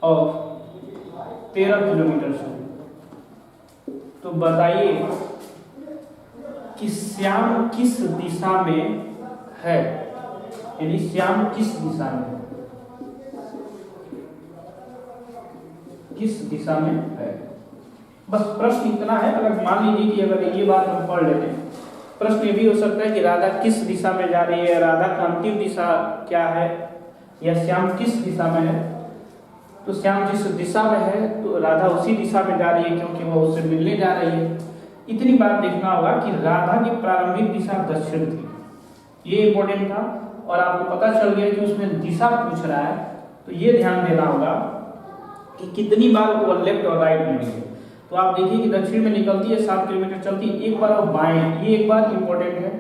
और 13 किलोमीटर चली। तो बताइए कि श्याम किस दिशा में है, यानी श्याम किस दिशा में, किस दिशा में है। बस प्रश्न इतना है। अगर मान लीजिए कि अगर ये बात हम पढ़ लेते हैं, प्रश्न ये भी हो सकता है कि राधा किस दिशा में जा रही है, राधा का अंतिम दिशा क्या है, या श्याम किस दिशा में है। तो श्याम जिस दिशा में है तो राधा उसी दिशा में जा रही है, क्योंकि वह उससे मिलने जा रही है। इतनी बात देखना होगा कि राधा की प्रारंभिक दिशा दक्षिण थी, ये इंपॉर्टेंट था, और आपको पता चल गया कि उसमें दिशा पूछ रहा है, तो ये ध्यान देना होगा कि कितनी बार वो लेफ्ट और राइट मुड़ी है। तो आप देखिए कि दक्षिण में निकलती है, 7 किलोमीटर चलती है, एक बार वो बाएं, ये एक बार इंपॉर्टेंट है,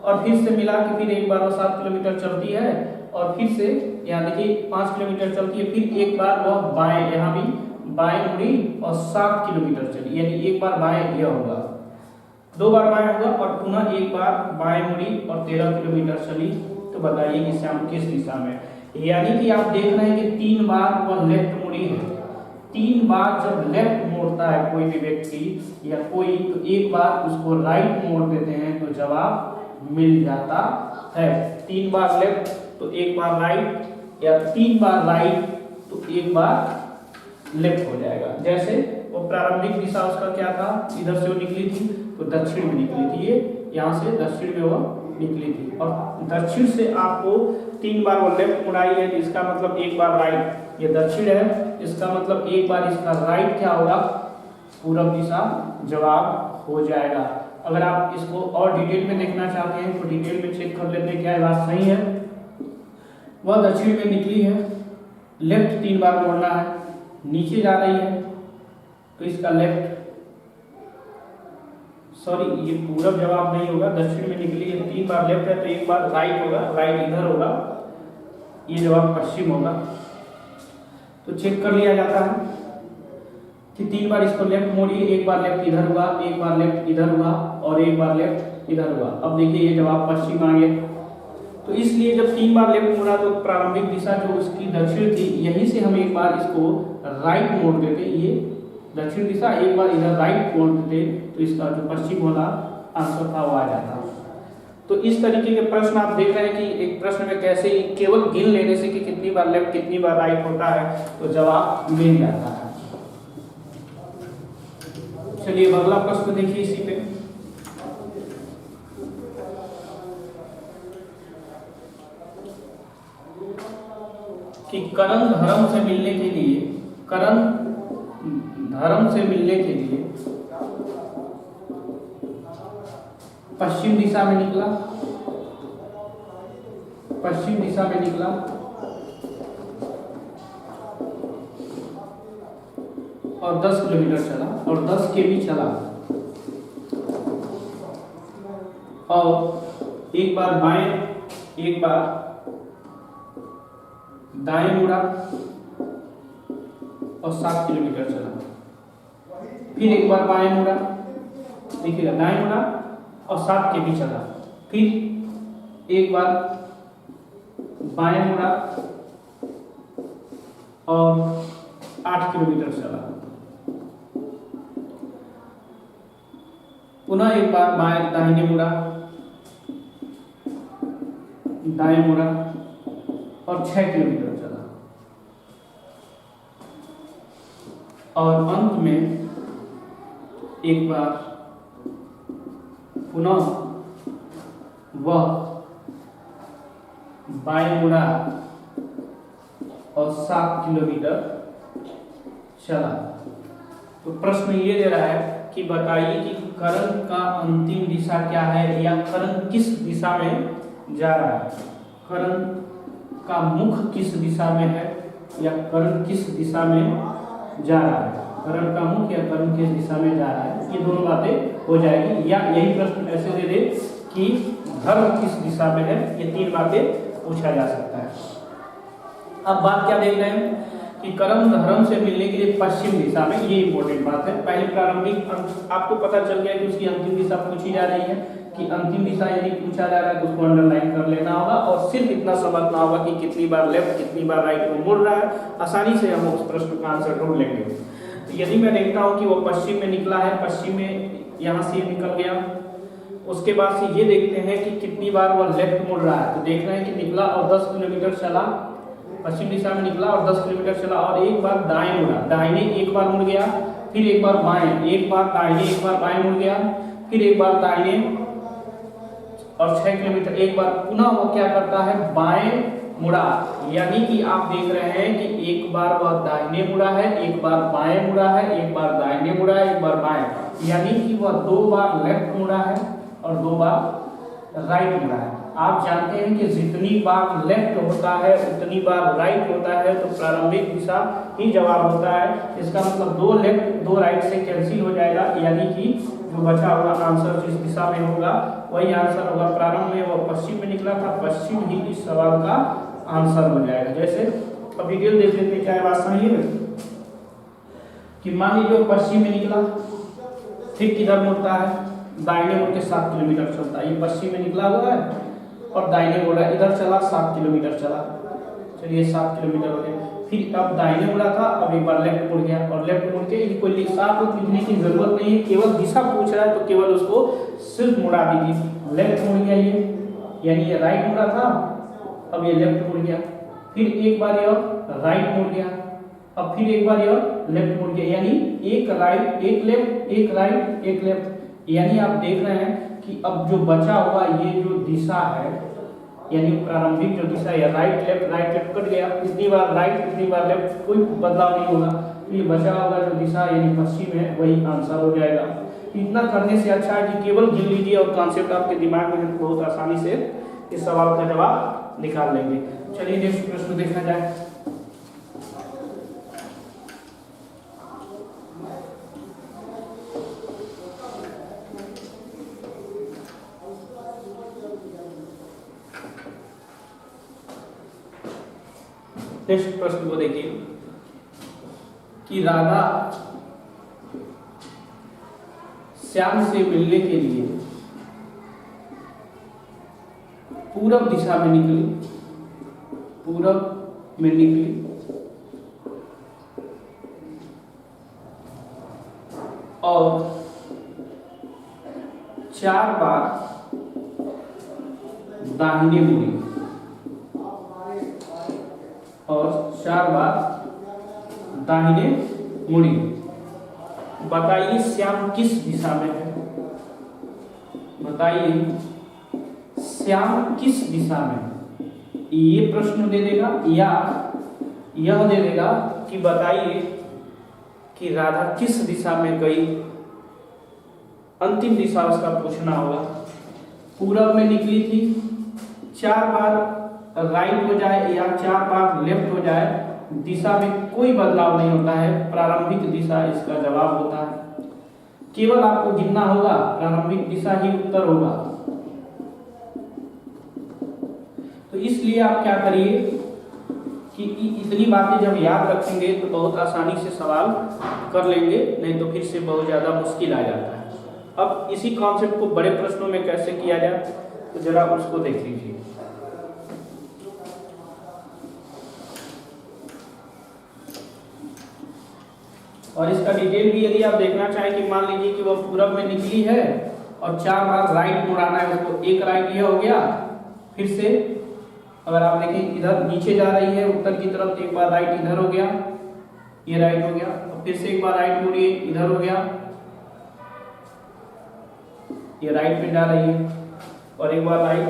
और फिर से मिला के फिर एक बार वो 7 किलोमीटर चलती है, और फिर से यहाँ देखिए 5 किलोमीटर चलती है, फिर एक बार वह बाएं, यहाँ भी बाएं मुड़ी और 7 किलोमीटर चली, यानी एक बार बाएं यह होगा, 2 बार बाएं होगा और पुनः एक बार बाएं मुड़ी और 13 किलोमीटर चली। तो बताइए कि श्याम किस दिशा में, यानी कि आप देख रहे हैं कि 3 बार वह लेफ्ट मुड़ी है। 3 बार जब लेफ्ट मोड़ता है कोई भी व्यक्ति या कोई, तो एक बार उसको राइट मोड़ देते हैं तो जवाब मिल जाता है। 3 बार लेफ्ट तो एक बार राइट, या 3 बार राइट तो एक बार लेफ्ट हो जाएगा। जैसे वो प्रारंभिक दिशा उसका क्या था, इधर से वो निकली थी तो दक्षिण में निकली थी, ये यहाँ से दक्षिण में वो निकली थी, और दक्षिण से आपको 3 बार वो लेफ्ट मुड़ाई है, इसका मतलब एक बार राइट, ये दक्षिण है, इसका मतलब एक बार इसका राइट क्या होगा, पूरब दिशा जवाब हो जाएगा। अगर आप इसको और डिटेल में देखना चाहते हैं तो डिटेल में चेक कर लेते हैं क्या बात सही है। वह दक्षिण में निकली है, लेफ्ट 3 बार मोड़ना है, नीचे जा रही है तो इसका लेफ्ट, सॉरी ये पूरब जवाब नहीं होगा, दक्षिण में निकली है 3 बार लेफ्ट है तो एक बार राइट होगा, राइट इधर होगा, ये जवाब पश्चिम होगा। तो चेक कर लिया जाता है कि 3 बार इसको लेफ्ट मोड़िए, एक बार लेफ्ट इधर हुआ, एक बार लेफ्ट इधर हुआ और एक बार लेफ्ट इधर हुआ। अब देखिए ये जवाब पश्चिम आ गया। तो इसलिए जब 3 बार लेफ्ट मोड़ा तो प्रारंभिक दिशा जो उसकी दक्षिण थी, यहीं से हम एक बार इसको राइट मोड़ देते, ये दक्षिण दिशा, एक बार इधर राइट मोड़ देते तो इसका जो पश्चिम वाला आंसर था वो आ जाता। तो इस तरीके के प्रश्न आप देख रहे हैं कि एक प्रश्न में कैसे केवल गिन लेने से कि कितनी बार लेफ्ट कितनी बार राइट होता है तो जवाब मिल जाता है। चलिए अगला प्रश्न देखिए इसी पे। कि करण धर्म से मिलने के लिए, करण धर्म से मिलने के लिए पश्चिम दिशा में निकला, पश्चिम दिशा में निकला और 10 किलोमीटर चला और 10 केमी चला और एक बार बाएं एक बार दाएं मुड़ा और 7 किलोमीटर चला, फिर एक बार बाएं मुड़ा, देखिएगा दाएं मुड़ा और 7 केमी चला, फिर एक बार बाएं मुड़ा और 8 किलोमीटर चला, पुनः एक बार बाएं दाहिने मुड़ा, दाएं मुड़ा और 6 किलोमीटर चला और अंत में एक बार पुनः वह बाएं मुड़ा और 7 किलोमीटर चला। तो प्रश्न ये दे रहा है कि बताइए कि करण का अंतिम दिशा क्या है या करण किस दिशा में जा रहा है, करण का मुख किस दिशा में है या करण किस दिशा में जा रहा है, करण का मुख या करण किस दिशा में जा रहा है, ये दोनों बातें हो जाएगी। या यही प्रश्न ऐसे दे दे कि धर्म किस दिशा में है, ये 3 बातें पूछा जा सकता है। अब बात क्या देख रहे हैं कि करण धर्म से मिलने के लिए पश्चिम दिशा में, ये इंपॉर्टेंट बात है। पहले प्रारंभिक आपको पता चल गया कि उसकी अंतिम दिशा पूछी जा रही है, कि अंतिम दिशा यदि पूछा जा रहा है तो उसको अंडरलाइन कर लेना होगा और सिर्फ इतना समझना होगा कि कितनी बार लेफ्ट कितनी बार राइट को मुड़ रहा है, आसानी से हम उस प्रश्न का आंसर ढूंढ लेंगे। तो यदि मैं देखता हूँ कि वो पश्चिम में निकला है, पश्चिम में यहाँ से निकल गया, उसके बाद से ये देखते हैं कि कितनी बार वह लेफ्ट मुड़ रहा है, तो देख रहे हैं कि निकला और 10 किलोमीटर चला, पश्चिम दिशा में निकला और 10 किलोमीटर चला और एक बार दाएं मुड़ा, दाहिने एक बार मुड़ गया, फिर एक बार बाएं, एक बार दाहिने एक बार बाएं मुड़ गया, फिर एक बार दाहिने और 6 किलोमीटर एक बार पुनः वो क्या करता है, बाएं मुड़ा। यानी कि आप देख रहे हैं कि एक बार वह दाहिने मुड़ा है, एक बार बाएं मुड़ा है, एक बार दाहिने मुड़ा है, एक बार बाएं, यानी कि वह 2 बार लेफ्ट मुड़ा है और 2 बार राइट मुड़ा है। आप जानते हैं कि जितनी बार लेफ्ट होता है उतनी बार राइट होता है, तो प्रारंभिक दिशा ही जवाब होता है। इसका मतलब 2 लेफ्ट 2 राइट से कैंसिल हो जाएगा, यानी कि जो बचा हुआ आंसर जिस दिशा में होगा वही आंसर होगा। प्रारंभ में वो पश्चिम में निकला था, पश्चिम ही इस सवाल का आंसर हो जाएगा। जैसे अब डिटेल देख लेते हैं क्या बात सही है कि मान लीजिए पश्चिम में निकला, ठीक किधर मुड़ता है, दाहिने मुड़ के 7 किलोमीटर चलता है। ये पश्चिम में निकला हुआ है और दाहिने मुड़ा, इधर चला 7 किलोमीटर चला, चलिए 7 किलोमीटर हो गया। फिर अब दाहिने मुड़ा था, अब एक बार लेफ्ट मुड़ गया और लेफ्ट मुड़ के कोई लिखने की जरूरत नहीं है, केवल दिशा पूछ रहा है तो केवल उसको सिर्फ मुड़ा दीजिए। लेफ्ट मुड़ गया ये, यानी ये राइट मुड़ा था, अब ये लेफ्ट मुड़ गया, फिर एक बार यह राइट मुड़ गया, अब फिर एक बार यह लेफ्ट मुड़ गया, यानी एक राइट एक लेफ्ट एक राइट एक लेफ्ट। यानी आप देख रहे हैं कि अब जो बचा हुआ ये जो दिशा है, यानी प्रारंभिक जो दिशा है, राइट लेफ्ट कट गया, कितनी बार राइट कितनी बार लेफ्ट, कोई बदलाव नहीं होगा। तो ये बचा हुआ जो दिशा यानी पश्चिम है वही आंसर हो जाएगा। इतना करने से अच्छा है कि केवल गिन लीजिए और कॉन्सेप्ट आपके दिमाग में है, बहुत आसानी से इस सवाल का जवाब निकाल लेंगे। चलिए नेक्स्ट प्रश्न देखा जाए। नेक्स्ट प्रश्न को देखिए कि राधा श्याम से मिलने के लिए पूरब दिशा में निकली, पूरब में निकली और 4 बार दाहिने मुड़ी और 4 बार दाहिने मुड़ी। बताइए श्याम किस दिशा में है, बताइए श्याम किस दिशा में है। ये प्रश्न दे देगा या यह दे देगा कि बताइए कि राधा किस दिशा में गई, अंतिम दिशा उसका पूछना होगा। पूरब में निकली थी, 4 बार राइट हो जाए या 4 बार लेफ्ट हो जाए, दिशा में कोई बदलाव नहीं होता है, प्रारंभिक दिशा इसका जवाब होता है। केवल आपको गिनना होगा, प्रारंभिक दिशा ही उत्तर होगा। तो इसलिए आप क्या करिए कि इतनी बातें जब याद रखेंगे तो बहुत आसानी से सवाल कर लेंगे, नहीं तो फिर से बहुत ज़्यादा मुश्किल आ जाता है। अब इसी कॉन्सेप्ट को बड़े प्रश्नों में कैसे किया जाए तो जरा उसको देख लीजिए। और इसका डिटेल भी यदि आप देखना चाहें कि मान लीजिए कि वह पूरब में निकली है और 4 बार राइट मुड़ाना है उसको, एक राइट ये हो गया, फिर से अगर आप देखें इधर नीचे जा रही है उत्तर की तरफ, एक बार राइट इधर हो गया, ये राइट हो गया, और फिर से एक बार राइट मुड़िए, इधर हो गया, ये राइट में जा रही है, और एक बार राइट,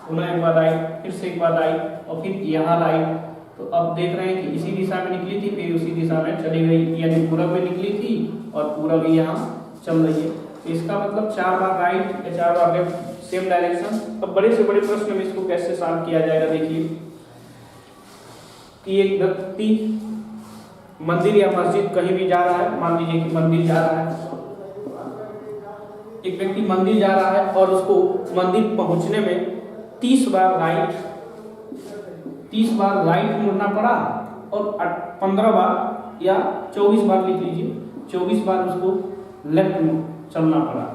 पुनः एक बार राइट, फिर से एक बार राइट, और फिर यहाँ राइट। तो अब देख रहे हैं कि इसी दिशा में निकली थी, फिर उसी दिशा में चली गई, यानी पूरब में निकली थी और पूरब यहाँ चल रही है। तो इसका मतलब 4 बार राइट या 4 बार लेफ्ट, सेम डायरेक्शन। अब बड़े से बड़े प्रश्न में इसको कैसे सॉल्व किया जाएगा, देखिए कि एक व्यक्ति मंदिर या मस्जिद कहीं भी जा रहा है, मान लीजिए कि मंदिर जा रहा है, एक व्यक्ति मंदिर जा रहा है और उसको मंदिर पहुंचने में 30 बार राइट मुड़ना पड़ा और 15 बार या 24 बार लिख लीजिए, 24 बार उसको लेफ्ट में चलना पड़ा।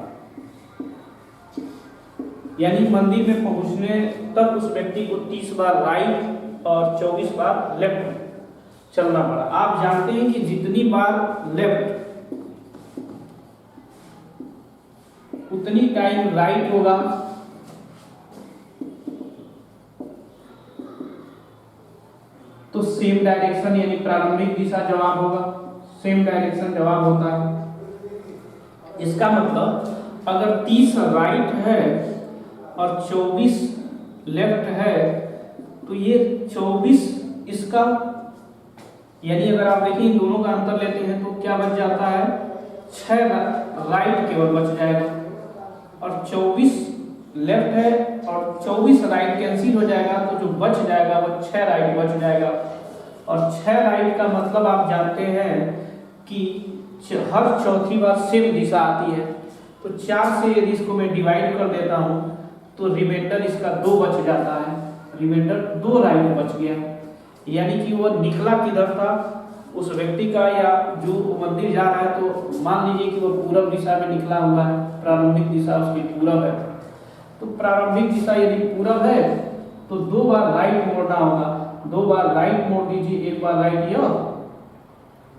यानी मंदिर में पहुंचने तक उस व्यक्ति को 30 बार राइट और 24 बार लेफ्ट चलना पड़ा। आप जानते हैं कि जितनी बार लेफ्ट उतनी टाइम राइट होगा, तो सेम डायरेक्शन यानी प्रारंभिक दिशा जवाब होगा, सेम डायरेक्शन जवाब होता है। इसका मतलब अगर 30 राइट है और 24 लेफ्ट है तो ये 24 इसका, यानी अगर आप देखिए इन दोनों का अंतर लेते हैं तो क्या बच जाता है, 6 राइट केवल बच जाएगा, और 24 लेफ्ट है और 24 राइट कैंसिल हो जाएगा, तो जो बच जाएगा वो 6 राइट बच जाएगा। और 6 राइट का मतलब आप जानते हैं कि हर चौथी बार सेम दिशा आती है। तो 4 से यदि इसको मैं डिवाइड कर देता हूं तो रिमाइंडर इसका 2 बच जाता है, रिमाइंडर 2 राइट बच गया। यानी कि वो निकला किधर था उस व्यक्ति का, या जो मंदिर जा रहा है तो मान लीजिए कि वो पूरब दिशा में निकला हुआ है, प्रारंभिक दिशा उसकी पूरब है। तो प्रारंभिक दिशा यदि पूरब है तो 2 बार राइट मोड़ना होगा, 2 बार राइट मोड़ दीजिए, एक बार राइट यह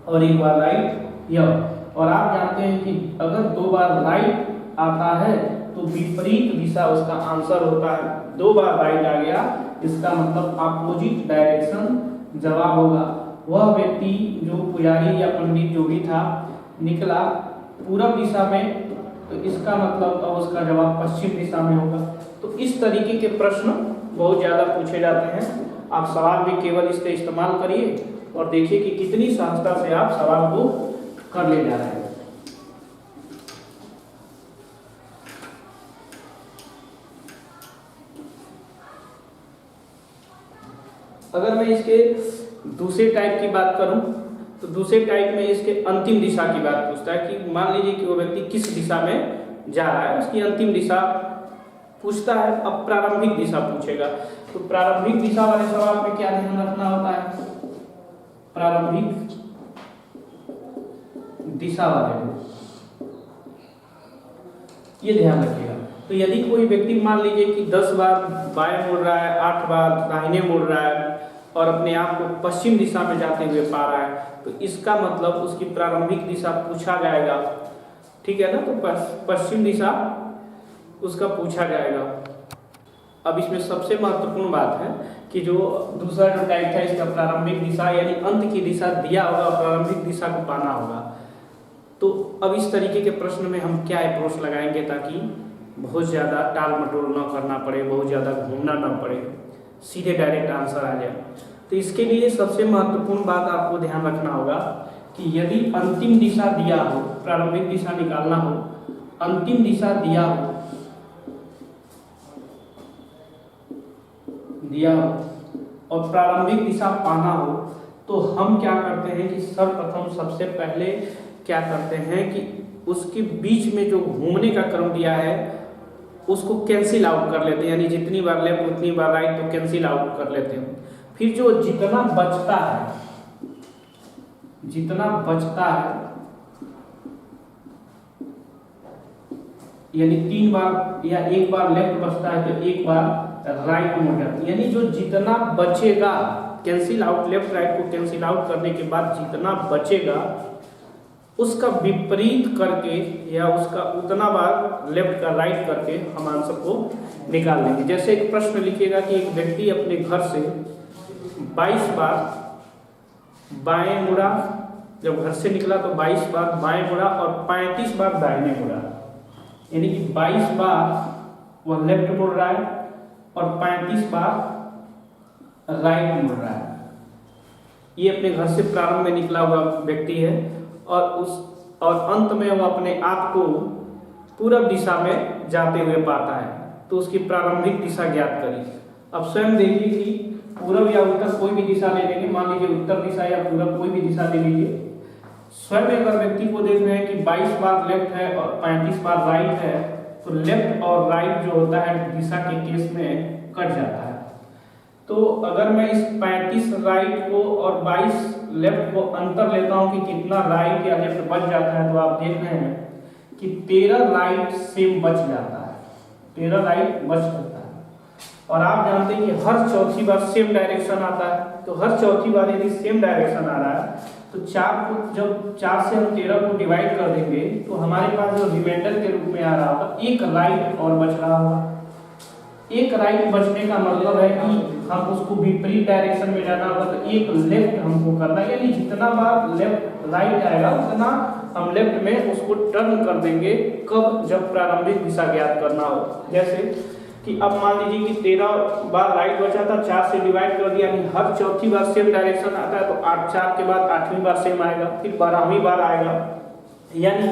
और एक बार राइट यह। और आप जानते हैं कि अगर 2 बार राइट आता है तो विपरीत दिशा उसका आंसर होता है। 2 बार राइट आ गया, इसका मतलब अपोजिट डायरेक्शन जवाब होगा। वह व्यक्ति जो पुजारी या पंडित जो भी था निकला पूरब दिशा में तो इसका मतलब अब उसका जवाब पश्चिम दिशा में होगा। तो इस तरीके के प्रश्न बहुत ज़्यादा पूछे जाते हैं। आप सवाल भी केवल इसका इस्तेमाल करिए और देखिए कि कितनी सहजता से आप सवाल को कर ले जा रहे हैं। अगर मैं इसके दूसरे टाइप की बात करूं तो दूसरे टाइप में इसके अंतिम दिशा की बात पूछता है कि मान लीजिए कि वो व्यक्ति किस दिशा में जा रहा है, उसकी अंतिम दिशा पूछता है। अब प्रारंभिक दिशा पूछेगा, तो प्रारंभिक दिशा वाले सवाल में क्या ध्यान रखना होता है? प्रारंभिक दिशा वाले में ये ध्यान रखिएगा। तो यदि कोई व्यक्ति मान लीजिए कि 10 बार बाएं मुड़ रहा है, 8 बार दाहिने मुड़ रहा है और अपने आप को पश्चिम दिशा में जाते हुए पा रहा है, तो इसका मतलब उसकी प्रारंभिक दिशा पूछा जाएगा। ठीक है ना, तो पश्चिम दिशा उसका पूछा जाएगा। अब इसमें सबसे महत्वपूर्ण बात है कि जो दूसरा जो टाइप था इसका प्रारंभिक दिशा यानी अंत की दिशा दिया होगा, प्रारंभिक दिशा को पाना होगा। तो अब इस तरीके के प्रश्न में हम क्या अप्रोच लगाएंगे ताकि बहुत ज़्यादा टाल मटोल न करना पड़े, बहुत ज़्यादा घूमना न पड़े, सीधे डायरेक्ट आंसर आ जाए। तो इसके लिए सबसे महत्वपूर्ण बात आपको ध्यान रखना होगा कि यदि अंतिम दिशा दिया हो, प्रारंभिक दिशा निकालना हो, अंतिम दिशा दिया हो और प्रारंभिक दिशा पाना हो, तो हम क्या करते हैं कि सर्वप्रथम सबसे पहले क्या करते हैं कि उसके बीच में जो घूमने का क्रम दिया है उसको कैंसिल आउट कर लेते हैं, यानी जितनी बार लेफ्ट उतनी बार राइट तो कैंसिल आउट कर लेते हैं। फिर जो जितना बचता है यानी 3 बार या 1 बार लेफ्ट बचता है तो 1 बार राइट मुड़ जाती है, यानी जो जितना बचेगा कैंसिल आउट, लेफ्ट राइट को कैंसिल आउट करने के बाद जितना बचेगा उसका विपरीत करके या उसका उतना बार लेफ्ट का राइट करके हम आंसर को निकाल लेंगे। जैसे एक प्रश्न लिखिएगा कि एक व्यक्ति अपने घर से 22 बार बाएं मुड़ा, जब घर से निकला तो 22 बार बाएं मुड़ा और 35 बार दाहिने मुड़ा, यानी कि 22 बार वह लेफ्ट मुड़ रहा है और 35 बार राइट मुड़ रहा है। ये अपने घर से प्रारंभ में निकला हुआ व्यक्ति है और अंत में वह अपने आप को पूरब दिशा में जाते हुए पाता है। तो उसकी प्रारंभिक दिशा ज्ञात करिए। अब स्वयं देखिए कि पूरब या उत्तर कोई भी दिशा ले लेंगे, मान लीजिए उत्तर दिशा या पूरब कोई भी दिशा ले लीजिए। स्वयं अगर व्यक्ति को देख रहे हैं कि 22 बार लेफ्ट है और 35 बार राइट है, तो लेफ्ट और राइट जो होता है दिशा के केस में कट जाता है। तो अगर मैं इस 35 राइट को और 22 लेफ्ट को अंतर लेता हूं कि कितना राइट या लेफ्ट बच जाता है, तो आप देख रहे हैं कि 13 राइट सेम बच जाता है, 13 राइट बच जाता है। और आप जानते हैं कि हर चौथी बार सेम डायरेक्शन आता है, तो हर चौथी बार यदि सेम डायरेक्शन आ रहा है तो 4 को जब 4 से हम 13 को डिवाइड कर देंगे तो हमारे पास जो रिमाइंडर के रूप में आ रहा होगा 1 राइट और बच रहा होगा। 1 राइट बचने का मतलब है कि हम उसको विपरीत डायरेक्शन में जाना होगा, तो 1 लेफ्ट हमको करना है, यानी जितना बार लेफ्ट राइट आएगा उतना हम लेफ्ट में उसको टर्न कर देंगे। कब? जब प्रारंभिक दिशा ज्ञात करना हो। जैसे कि अब मान लीजिए कि 13 बार राइट बचा था, 4 से डिवाइड कर दिया, यानी हर चौथी बार सेम डायरेक्शन आता है, तो 4 के बाद 8वीं बार सेम आएगा, फिर 12वीं बार आएगा, यानी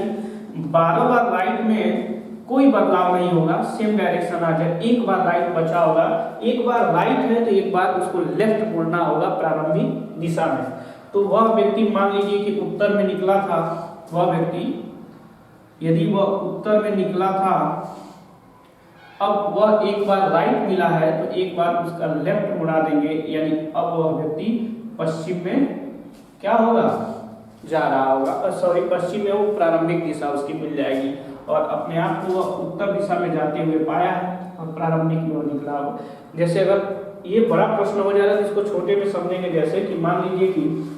12 बार राइट में कोई बदलाव नहीं होगा, सेम डायरेक्शन आ जाए। 1 बार राइट बचा होगा, 1 बार राइट है तो 1 बार उसको लेफ्ट मुड़ना होगा प्रारंभिक दिशा में। तो वह व्यक्ति मान लीजिए कि उत्तर में निकला था, वह व्यक्ति यदि वह उत्तर में निकला था, अब वह 1 बार राइट मिला है तो 1 बार उसका लेफ्ट मुड़ा देंगे, यानी अब वह व्यक्ति पश्चिम में क्या होगा? जा रहा होगा, पश्चिम में वो प्रारंभिक दिशा उसकी मिल जाएगी और अपने आप को वह उत्तर दिशा में जाते हुए पाया है और प्रारंभिक में वो निकला होगा। जैसे अगर ये बड़ा प्रश्न हो जाएगा तो इसको छोटे में समझेंगे। जैसे कि मान लीजिए कि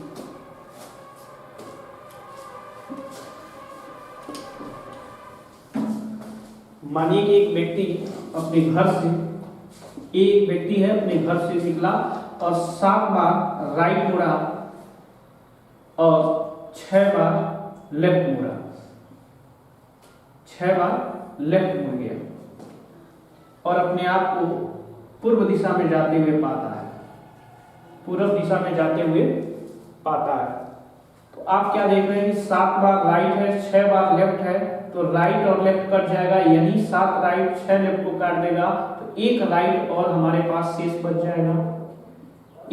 मानिए कि एक व्यक्ति अपने घर से अपने घर से निकला और 7 बार राइट मुड़ा और 6 बार लेफ्ट मुड़ा, 6 बार लेफ्ट मुड़ गया और अपने आप को पूर्व दिशा में जाते हुए पाता है, पूर्व दिशा में जाते हुए पाता है। तो आप क्या देख रहे हैं कि 7 बार राइट है, 6 बार लेफ्ट है, तो राइट और लेफ्ट कट जाएगा, यानी 7 राइट 6 लेफ्ट को काट देगा, तो एक राइट और हमारे पास शेष बच जाएगा।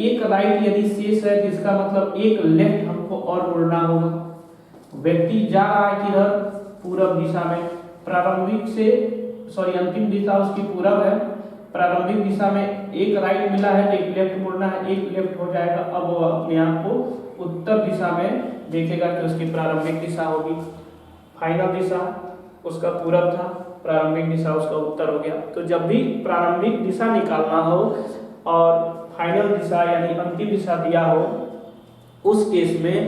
एक राइट यदि शेष है तो इसका मतलब एक लेफ्ट हमको और मुड़ना होगा। व्यक्ति जा रहा है किधर, पूरब दिशा में, प्रारंभिक से अंतिम दिशा उसकी पूरब है, प्रारंभिक दिशा में एक राइट मिला है तो एक लेफ्ट मुड़ना है, एक लेफ्ट हो जाएगा। अब वो अपने आप को उत्तर दिशा में देखेगा कि उसकी प्रारंभिक दिशा होगी, फाइनल दिशा उसका पूरब था, प्रारंभिक दिशा उसका उत्तर हो गया। तो जब भी प्रारंभिक दिशा निकालना हो और फाइनल दिशा यानी अंतिम दिशा दिया हो, उस केस में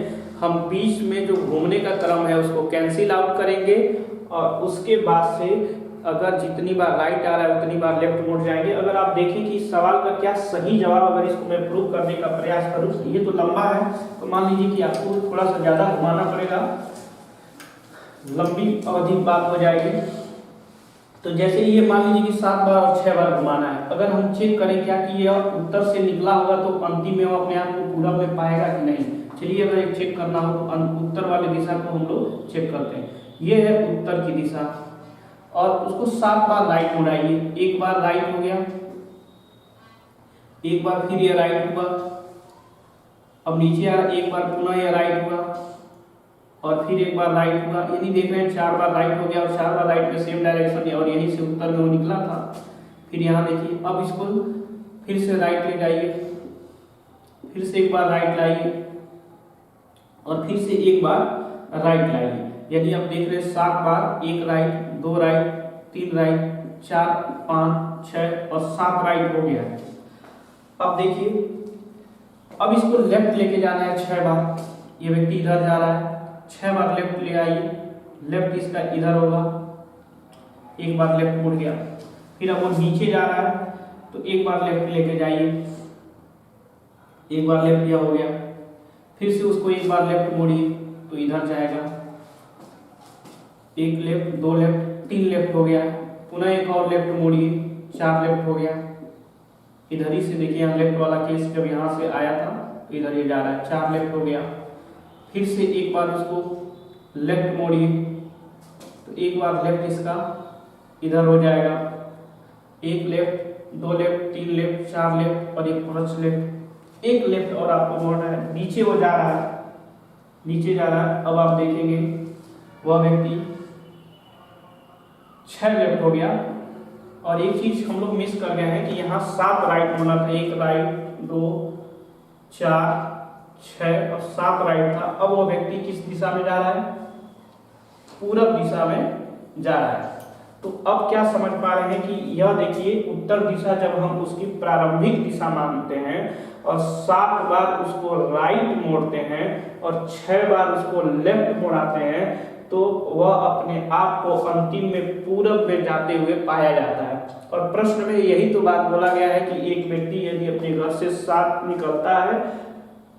हम बीच में जो घूमने का क्रम है उसको कैंसिल आउट करेंगे और उसके बाद से अगर जितनी बार राइट आ रहा है उतनी बार लेफ्ट मुड़ जाएंगे। अगर आप देखें कि इस सवाल का क्या सही जवाब, अगर इसको मैं प्रूव करने का प्रयास करूं, ये तो लंबा है तो मान लीजिए कि आपको थोड़ा सा ज्यादा घुमाना पड़ेगा, लंबी अवधि बात हो जाएगी। तो जैसे ये मान लीजिए कि 7 बार और 6 बार घुमाना है, अगर हम चेक करें क्या कि यह उत्तर से निकला होगा तो अंतिम में वो अपने आप को पूरब में पाएगा कि नहीं। चलिए अगर एक चेक करना हो तो उत्तर वाली दिशा को हम लोग चेक करते हैं। ये है उत्तर की दिशा और उसको 7 बार राइट मुड़ाइए। एक बार राइट हो गया, एक बार फिर ये राइट हुआ, अब नीचे आ एक बार पुनः ये राइट हुआ और फिर एक बार राइट हुआ, यदि देख रहे हैं 4 बार राइट हो गया और 4 बार राइट में सेम डायरेक्शन और यहीं से उत्तर में वो निकला था। फिर यहाँ देखिए, अब इसको फिर से राइट ले जाइए, फिर से एक बार राइट लाइए और फिर से एक बार राइट लाइए, यानी अब देख रहे हैं 7 बार, एक राइट, 2 राइट, 3 राइट, 4, 5, 6 और 7 राइट हो गया है। अब देखिए, अब इसको लेफ्ट लेके जाना है 6 बार। ये व्यक्ति इधर जा रहा है, 6 बार लेफ्ट ले आइए, लेफ्ट इसका इधर होगा, एक बार लेफ्ट मुड़ गया। फिर अब वो नीचे जा रहा है तो एक बार लेफ्ट लेके जाइए, एक बार लेफ्ट यह हो गया, फिर से उसको एक बार लेफ्ट मोड़िए तो इधर जाएगा, एक लेफ्ट, 2 लेफ्ट, 3 लेफ्ट हो गया, पुनः एक और लेफ्ट मोड़िए, 4 लेफ्ट हो गया। इधर ही से देखिए यहाँ लेफ्ट वाला केस जब यहाँ से आया था तो इधर ये जा रहा है, 4 लेफ्ट हो गया। फिर से एक बार उसको लेफ्ट मोड़िए तो एक बार लेफ्ट इसका इधर हो जाएगा, एक लेफ्ट, 2 लेफ्ट, 3 लेफ्ट, 4 लेफ्ट और एक 5 लेफ्ट, एक लेफ्ट और आपको मोड़ना है। नीचे वो जा रहा है, नीचे जा रहा है, अब आप देखेंगे वह व्यक्ति 6 लेफ्ट हो गया। और एक चीज हम लोग मिस कर गए हैं कि यहाँ 7 राइट होना था, 1 राइट, 2, 4, 6 और 7 राइट था। अब वो व्यक्ति किस दिशा में जा रहा है, पूरब दिशा में जा रहा है। तो अब क्या समझ पा रहे हैं कि यह देखिए उत्तर दिशा जब हम उसकी प्रारंभिक दिशा मानते हैं और 7 बार उसको राइट मोड़ते हैं और 6 बार उसको लेफ्ट मोड़ाते हैं तो वह अपने आप को अंतिम में पूरब में जाते हुए पाया जाता है। और प्रश्न में यही तो बात बोला गया है कि एक व्यक्ति यदि अपने घर से 7 निकलता है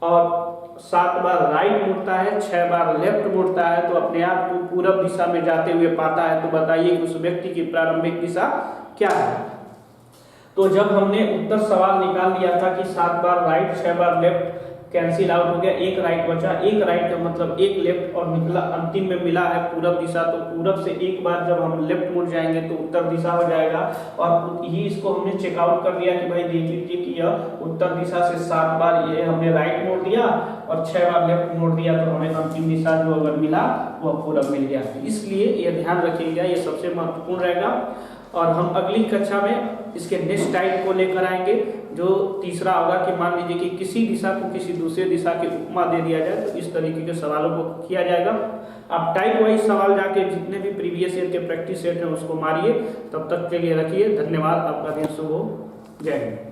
और 7 बार राइट मुड़ता है, 6 बार लेफ्ट मुड़ता है तो अपने आप को पूरब दिशा में जाते हुए पाता है। तो बताइए कि उस व्यक्ति की प्रारंभिक दिशा क्या है। तो जब हमने उत्तर सवाल निकाल लिया था कि 7 बार राइट, 6 बार लेफ्ट, कैंसिल आउट हो गया, एक राइट बचा, एक राइट का मतलब एक लेफ्ट और निकला अंतिम में मिला है पूरब दिशा। तो पूरब से एक बार जब हम लेफ्ट मुड़ जाएंगे तो उत्तर दिशा हो जाएगा। और ये इसको हमने चेकआउट कर लिया कि भाई देख लीजिए कि यह उत्तर दिशा से 7 बार ये हमने राइट मोड़ दिया और 6 बार लेफ्ट मोड़ दिया तो हमें अंतिम दिशा जो अगर मिला वह पूरब मिल गया। इसलिए यह ध्यान रखिएगा, यह सबसे महत्वपूर्ण रहेगा। और हम अगली कक्षा में इसके नेक्स्ट टाइप को लेकर आएंगे जो तीसरा होगा कि मान लीजिए कि किसी दिशा को किसी दूसरे दिशा की उपमा दे दिया जाए तो इस तरीके के सवालों को किया जाएगा। आप टाइप वाइज सवाल जाके जितने भी प्रीवियस ईयर के प्रैक्टिस सेट हैं उसको मारिए। तब तक के लिए रखिए, धन्यवाद, आपका दिन शुभ हो, जय हिंद।